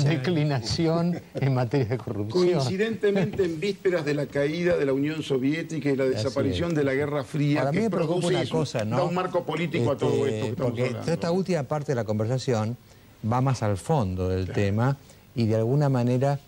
declinación en materia de corrupción. Coincidentemente en vísperas de la caída de la Unión Soviética y la desaparición de la Guerra Fría. Para mí me preocupa una cosa, ¿no? Da un marco político a todo esto que estamos porque hablando. Esta última parte de la conversación va más al fondo del tema y de alguna manera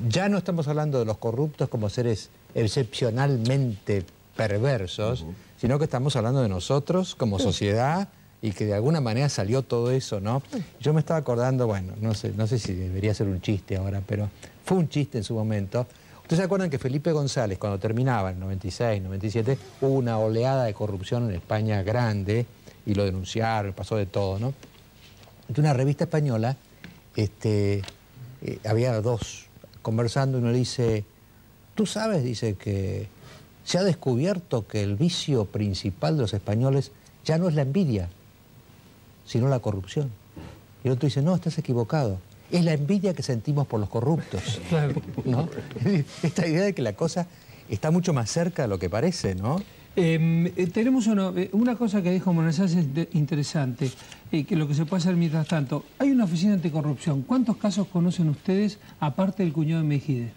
ya no estamos hablando de los corruptos como seres excepcionalmente perversos, sino que estamos hablando de nosotros como sociedad y que de alguna manera salió todo eso, ¿no? Yo me estaba acordando, bueno, no sé si debería ser un chiste ahora, pero fue un chiste en su momento. ¿Ustedes se acuerdan que Felipe González, cuando terminaba en 96, 97, hubo una oleada de corrupción en España grande y lo denunciaron, pasó de todo, ¿no? Entonces una revista española, había dos conversando y uno le dice, tú sabes, dice, que se ha descubierto que el vicio principal de los españoles ya no es la envidia, sino la corrupción. Y el otro dice, no, estás equivocado. Es la envidia que sentimos por los corruptos. Claro. ¿No? Esta idea de que la cosa está mucho más cerca de lo que parece, ¿no? Tenemos una cosa que dijo Monazás interesante, que lo que se puede hacer mientras tanto. Hay una oficina anticorrupción. ¿Cuántos casos conocen ustedes, aparte del cuñado de Mejide?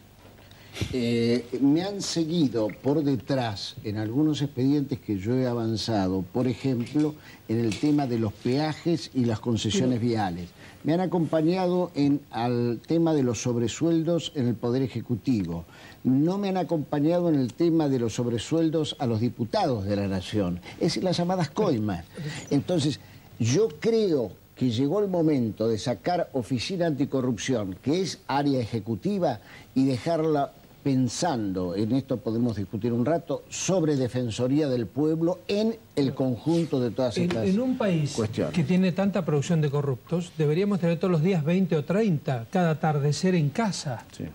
Me han seguido por detrás en algunos expedientes que yo he avanzado, por ejemplo, en el tema de los peajes y las concesiones viales. Me han acompañado al tema de los sobresueldos en el Poder Ejecutivo. No me han acompañado en el tema de los sobresueldos a los diputados de la Nación. Es decir, las llamadas coimas. Entonces, yo creo que llegó el momento de sacar Oficina Anticorrupción, que es área ejecutiva, y dejarla pensando, en esto podemos discutir un rato, sobre Defensoría del Pueblo en el conjunto de todas estas cuestiones. En un país que tiene tanta producción de corruptos, deberíamos tener todos los días 20 o 30, cada atardecer en casa. Sí.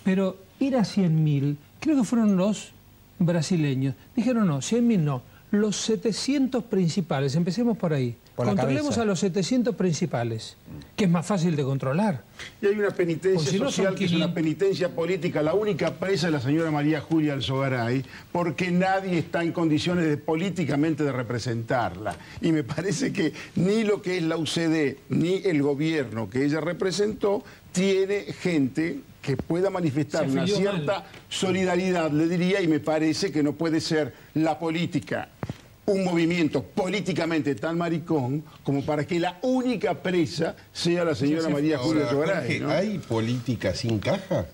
Pero ir a 100.000, creo que fueron los brasileños. Dijeron no, 100.000 no, los 700 principales, empecemos por ahí. Controlemos a los 700 principales, que es más fácil de controlar. Y hay una penitencia social que es una penitencia política. La única presa es la señora María Julia Alzogaray, porque nadie está en condiciones políticamente de representarla. Y me parece que ni lo que es la UCD, ni el gobierno que ella representó, tiene gente que pueda manifestar una cierta solidaridad, le diría, y me parece que no puede ser la política un movimiento políticamente tan maricón como para que la única presa sea la señora María Julia Alzogaray, ¿no? ¿Hay política sin caja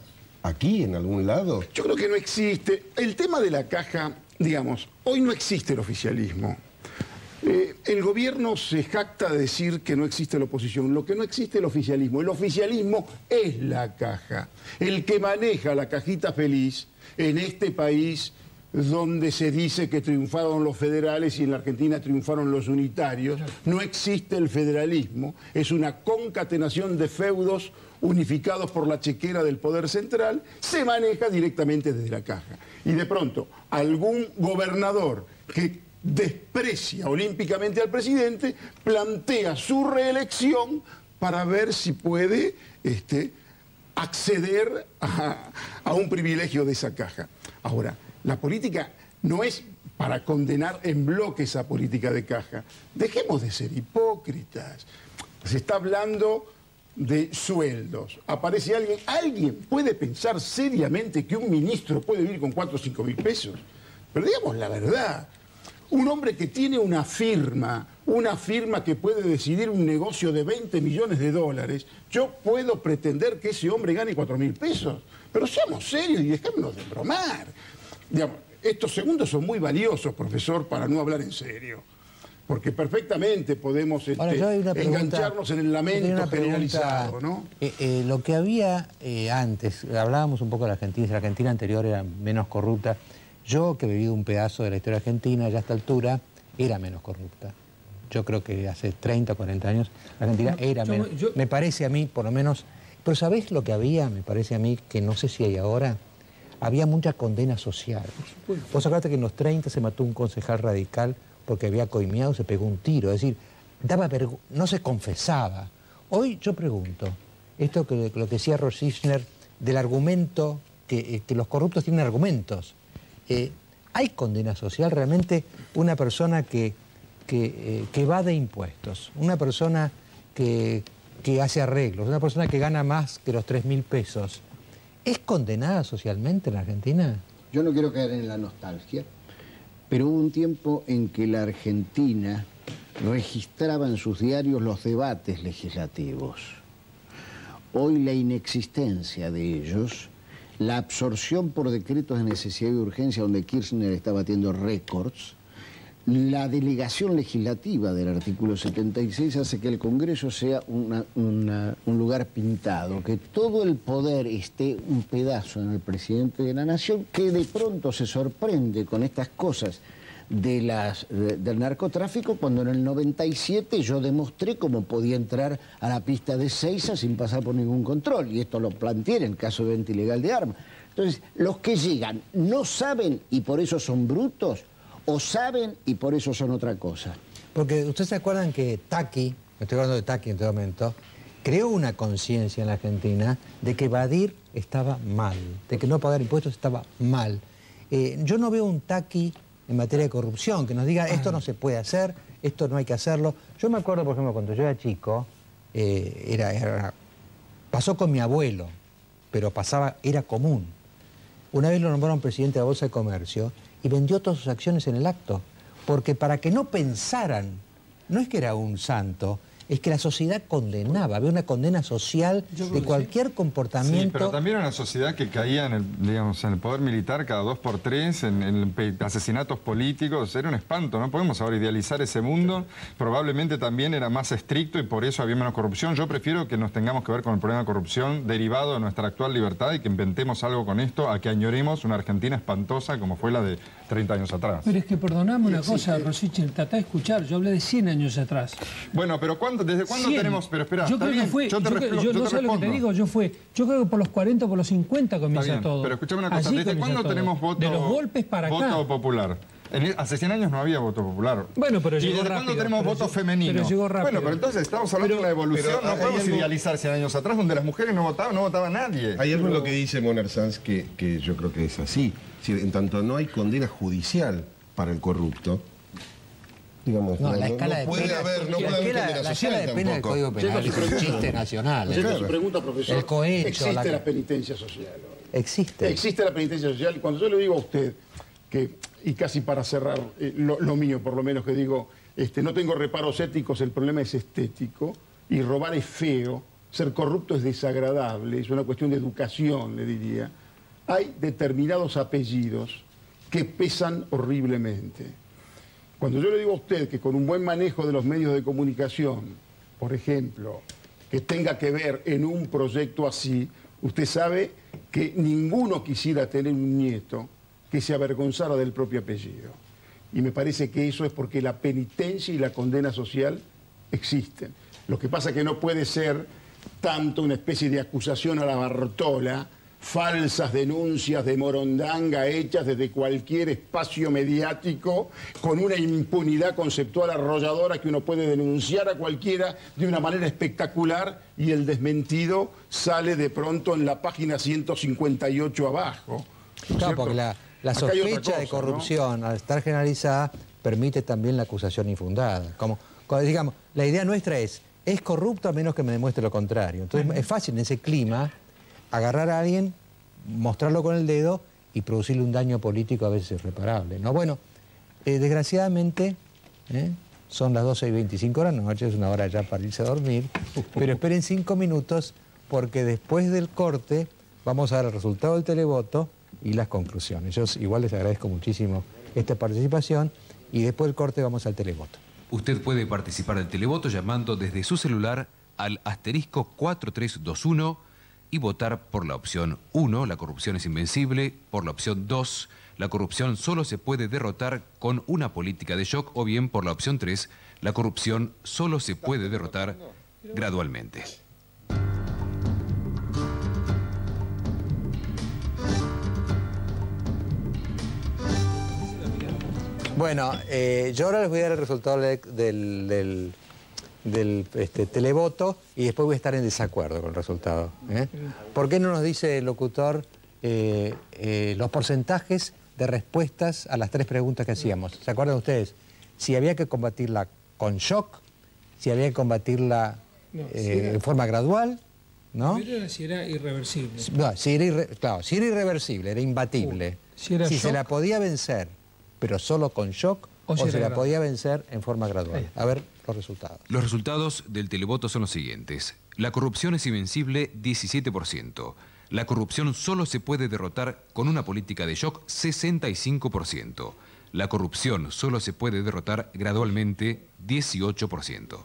aquí en algún lado? Yo creo que no existe. El tema de la caja, digamos, hoy no existe el oficialismo. El gobierno se jacta de decir que no existe la oposición. Lo que no existe es el oficialismo. El oficialismo es la caja. El que maneja la cajita feliz en este país donde se dice que triunfaron los federales y en la Argentina triunfaron los unitarios. No existe el federalismo, es una concatenación de feudos unificados por la chequera del poder central, se maneja directamente desde la caja. Y de pronto, algún gobernador que desprecia olímpicamente al presidente, plantea su reelección para ver si puede acceder a un privilegio de esa caja. Ahora, la política no es para condenar en bloque esa política de caja. Dejemos de ser hipócritas. Se está hablando de sueldos. Aparece alguien. ¿Alguien puede pensar seriamente que un ministro puede vivir con 4 o 5 mil pesos? Pero digamos la verdad. Un hombre que tiene una firma que puede decidir un negocio de 20 millones de dólares, yo puedo pretender que ese hombre gane 4 mil pesos. Pero seamos serios y dejémonos de bromar. Digamos, estos segundos son muy valiosos, profesor, para no hablar en serio. Porque perfectamente podemos engancharnos en el lamento generalizado, ¿no? Lo que había antes, hablábamos un poco de la Argentina, si la Argentina anterior era menos corrupta. Yo, que he vivido un pedazo de la historia argentina, ya a esta altura, era menos corrupta. Yo creo que hace 30 o 40 años la Argentina era menos. Me parece a mí, por lo menos... Pero ¿sabés lo que había? Me parece a mí, que no sé si hay ahora... Había mucha condena social. Vos acuérdate que en los 30 se mató un concejal radical porque había coimeado, se pegó un tiro. Es decir, no se confesaba. Hoy yo pregunto, esto que lo que decía Rosishner, del argumento, que los corruptos tienen argumentos. ¿Hay condena social? Realmente una persona que evade impuestos, una persona que hace arreglos, una persona que gana más que los 3.000 pesos, ¿es condenada socialmente en la Argentina? Yo no quiero caer en la nostalgia, pero hubo un tiempo en que la Argentina registraba en sus diarios los debates legislativos. Hoy la inexistencia de ellos la absorción por decretos de necesidad y urgencia, donde Kirchner está batiendo récords, la delegación legislativa del artículo 76 hace que el Congreso sea un lugar pintado, que todo el poder esté un pedazo en el presidente de la Nación, que de pronto se sorprende con estas cosas del narcotráfico, cuando en el 97 yo demostré cómo podía entrar a la pista de Seiza sin pasar por ningún control, y esto lo planteé en el caso de venta ilegal de armas. Entonces, los que llegan no saben y por eso son brutos, o saben y por eso son otra cosa. Porque ustedes se acuerdan que Taqui, estoy hablando de Taqui en este momento, creó una conciencia en la Argentina de que evadir estaba mal, de que no pagar impuestos estaba mal. Yo no veo un Taqui en materia de corrupción que nos diga esto no se puede hacer, esto no hay que hacerlo. Yo me acuerdo, por ejemplo, cuando yo era chico, pasó con mi abuelo, pero era común. Una vez lo nombraron presidente de la Bolsa de Comercio y vendió todas sus acciones en el acto, porque para que no pensaran, no es que era un santo, es que la sociedad condenaba, había una condena social de cualquier comportamiento. Sí, pero también era una sociedad que caía en el poder militar cada 2 por 3, en asesinatos políticos, era un espanto, no podemos ahora idealizar ese mundo, probablemente también era más estricto y por eso había menos corrupción. Yo prefiero que nos tengamos que ver con el problema de corrupción derivado de nuestra actual libertad y que inventemos algo con esto, a que añoremos una Argentina espantosa como fue la de 30 años atrás. Pero es que perdoname una cosa, Rosichel, tratá de escuchar, yo hablé de 100 años atrás. Bueno, pero ¿desde cuándo 100. Tenemos? Pero espera, yo creo que fue, yo no sé lo que te digo, yo creo que por los 40 o por los 50 comienza todo. Pero escúchame una cosa, Así ¿desde cuándo tenemos voto, de los golpes para acá? Voto popular? Hace 100 años no había voto popular. Bueno, pero llegó ¿Y desde rápido, cuándo tenemos voto femenino? Pero llegó rápido. Bueno, pero entonces estamos hablando de una evolución, no podemos idealizar 100 años atrás, donde las mujeres no votaba nadie. Hay algo en lo que dice Moner Sanz que yo creo que es así. Es decir, en tanto no hay condena judicial para el corrupto, digamos, no, la escala de puede pena, haber condena la social escala de pena del Código Penal es un chiste nacional. Su pregunta, profesor, el cohecho, ¿existe la penitencia social? Existe. Existe la penitencia social. Y cuando yo le digo a usted que, y casi para cerrar lo mío, por lo menos que digo, no tengo reparos éticos, el problema es estético, y robar es feo, ser corrupto es desagradable, es una cuestión de educación, le diría. Hay determinados apellidos que pesan horriblemente. Cuando yo le digo a usted que con un buen manejo de los medios de comunicación, por ejemplo, que tenga que ver en un proyecto así, usted sabe que ninguno quisiera tener un nieto que se avergonzara del propio apellido. Y me parece que eso es porque la penitencia y la condena social existen. Lo que pasa es que no puede ser tanto una especie de acusación a la Bartola, falsas denuncias de morondanga hechas desde cualquier espacio mediático con una impunidad conceptual arrolladora que uno puede denunciar a cualquiera de una manera espectacular y el desmentido sale de pronto en la página 158 abajo. Claro, porque la sospecha de corrupción, ¿no?, al estar generalizada, permite también la acusación infundada. Como digamos, la idea nuestra es corrupto a menos que me demuestre lo contrario. Entonces es fácil en ese clima agarrar a alguien, mostrarlo con el dedo y producirle un daño político a veces irreparable, ¿no? Bueno, desgraciadamente, son las 12:25 de la noche, es una hora ya para irse a dormir, pero esperen 5 minutos porque después del corte vamos a dar el resultado del televoto y las conclusiones. Yo igual les agradezco muchísimo esta participación y después del corte vamos al televoto. Usted puede participar del televoto llamando desde su celular al *4321 y votar por la opción 1, la corrupción es invencible, por la opción 2, la corrupción solo se puede derrotar con una política de shock, o bien por la opción 3, la corrupción solo se puede derrotar gradualmente. Bueno, yo ahora les voy a dar el resultado del televoto y después voy a estar en desacuerdo con el resultado. ¿Por qué no nos dice el locutor los porcentajes de respuestas a las 3 preguntas que hacíamos? ¿Se acuerdan ustedes? Si había que combatirla con shock, si había que combatirla en forma gradual, ¿no? Si era irreversible. No, si era irreversible, era imbatible. Si se la podía vencer, pero solo con shock, o se la podía vencer en forma gradual. A ver los resultados. Los resultados del televoto son los siguientes. La corrupción es invencible, 17%. La corrupción solo se puede derrotar con una política de shock 65%. La corrupción solo se puede derrotar gradualmente 18%.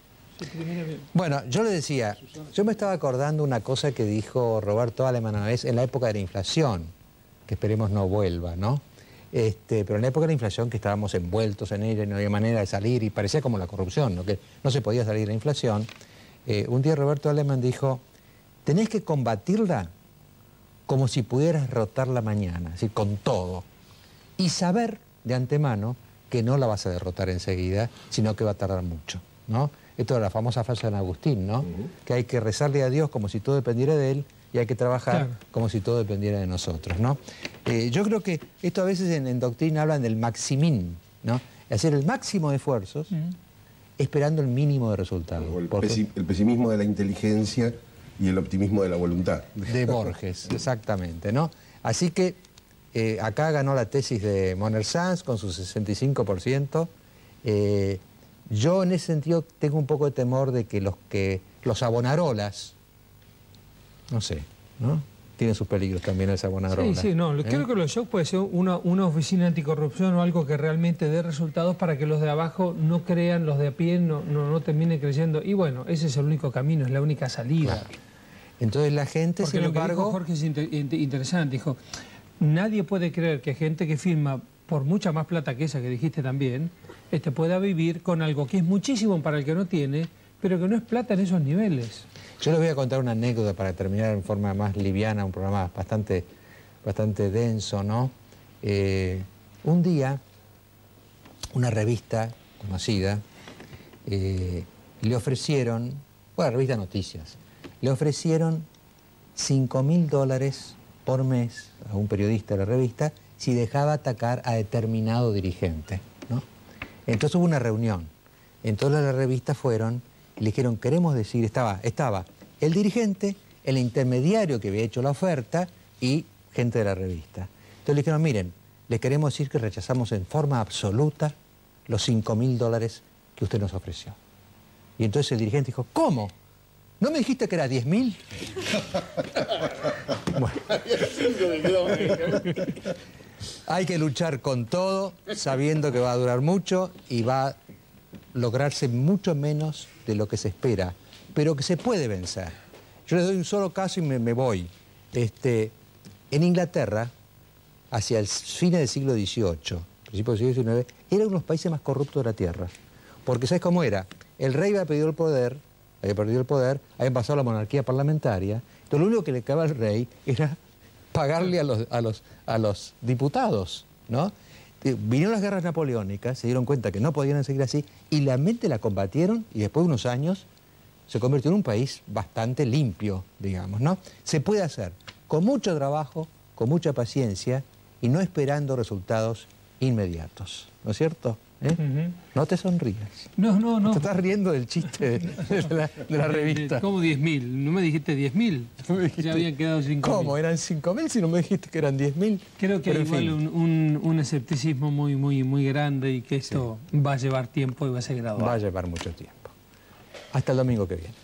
Bueno, yo le decía, yo me estaba acordando una cosa que dijo Roberto Alemann una vez en la época de la inflación, que esperemos no vuelva, ¿no? Pero en la época de la inflación, que estábamos envueltos en ella y no había manera de salir, y parecía como la corrupción, ¿no? Que no se podía salir de la inflación, un día Roberto Alemann dijo, tenés que combatirla como si pudieras derrotarla mañana, es decir, con todo, y saber de antemano que no la vas a derrotar enseguida, sino que va a tardar mucho, ¿no? Esto es la famosa frase de San Agustín, ¿no? Que hay que rezarle a Dios como si todo dependiera de Él y hay que trabajar como si todo dependiera de nosotros, ¿no? Yo creo que esto a veces en doctrina hablan del maximín, ¿no? Hacer el máximo de esfuerzos esperando el mínimo de resultados. El pesimismo de la inteligencia y el optimismo de la voluntad. De Borges, exactamente, ¿no? Así que acá ganó la tesis de Moner Sanz con su 65%. Yo en ese sentido tengo un poco de temor de que los abonarolas, no sé, ¿no? Tienen sus peligros también el abonarola. Sí, no, creo que los shock puede ser una oficina anticorrupción o algo que realmente dé resultados para que los de abajo no crean, los de a pie no terminen creyendo. Y bueno, ese es el único camino, es la única salida. Claro. Entonces la gente, porque sin embargo... Porque lo que dijo Jorge es interesante, dijo, nadie puede creer que gente que firma por mucha más plata que esa que dijiste también, pueda vivir con algo que es muchísimo para el que no tiene, pero que no es plata en esos niveles. Yo les voy a contar una anécdota para terminar en forma más liviana, un programa bastante denso, ¿no? Un día, una revista conocida le ofrecieron, bueno, revista Noticias, le ofrecieron $5.000 por mes a un periodista de la revista si dejaba atacar a determinado dirigente, ¿no? Entonces hubo una reunión. Entonces la revista fueron y le dijeron, queremos decir, estaba el dirigente, el intermediario que había hecho la oferta y gente de la revista. Entonces le dijeron, miren, les queremos decir que rechazamos en forma absoluta los $5.000 que usted nos ofreció. Y entonces el dirigente dijo, ¿cómo? ¿No me dijiste que era 10.000? Bueno. Hay que luchar con todo, sabiendo que va a durar mucho y va a lograrse mucho menos de lo que se espera, pero que se puede vencer. Yo les doy un solo caso y me voy. En Inglaterra, hacia el fines del siglo XVIII, principios del siglo XIX, era uno de los países más corruptos de la tierra. Porque ¿sabes cómo era? El rey había perdido el poder, habían pasado a la monarquía parlamentaria, entonces lo único que le quedaba al rey era pagarle a los diputados, ¿no? Vinieron las guerras napoleónicas, se dieron cuenta que no podían seguir así y la mente la combatieron y después de unos años se convirtió en un país bastante limpio, digamos, ¿no? Se puede hacer con mucho trabajo, con mucha paciencia y no esperando resultados inmediatos, ¿no es cierto? No te sonrías. No. Te estás riendo del chiste de la revista. ¿Cómo 10.000? ¿No me dijiste 10.000? Ya habían quedado 5.000. ¿Cómo? ¿Eran 5.000 si no me dijiste que eran 10.000? Creo que hay igual un escepticismo muy grande y que esto va a llevar tiempo y va a ser gradual. Va a llevar mucho tiempo. Hasta el domingo que viene.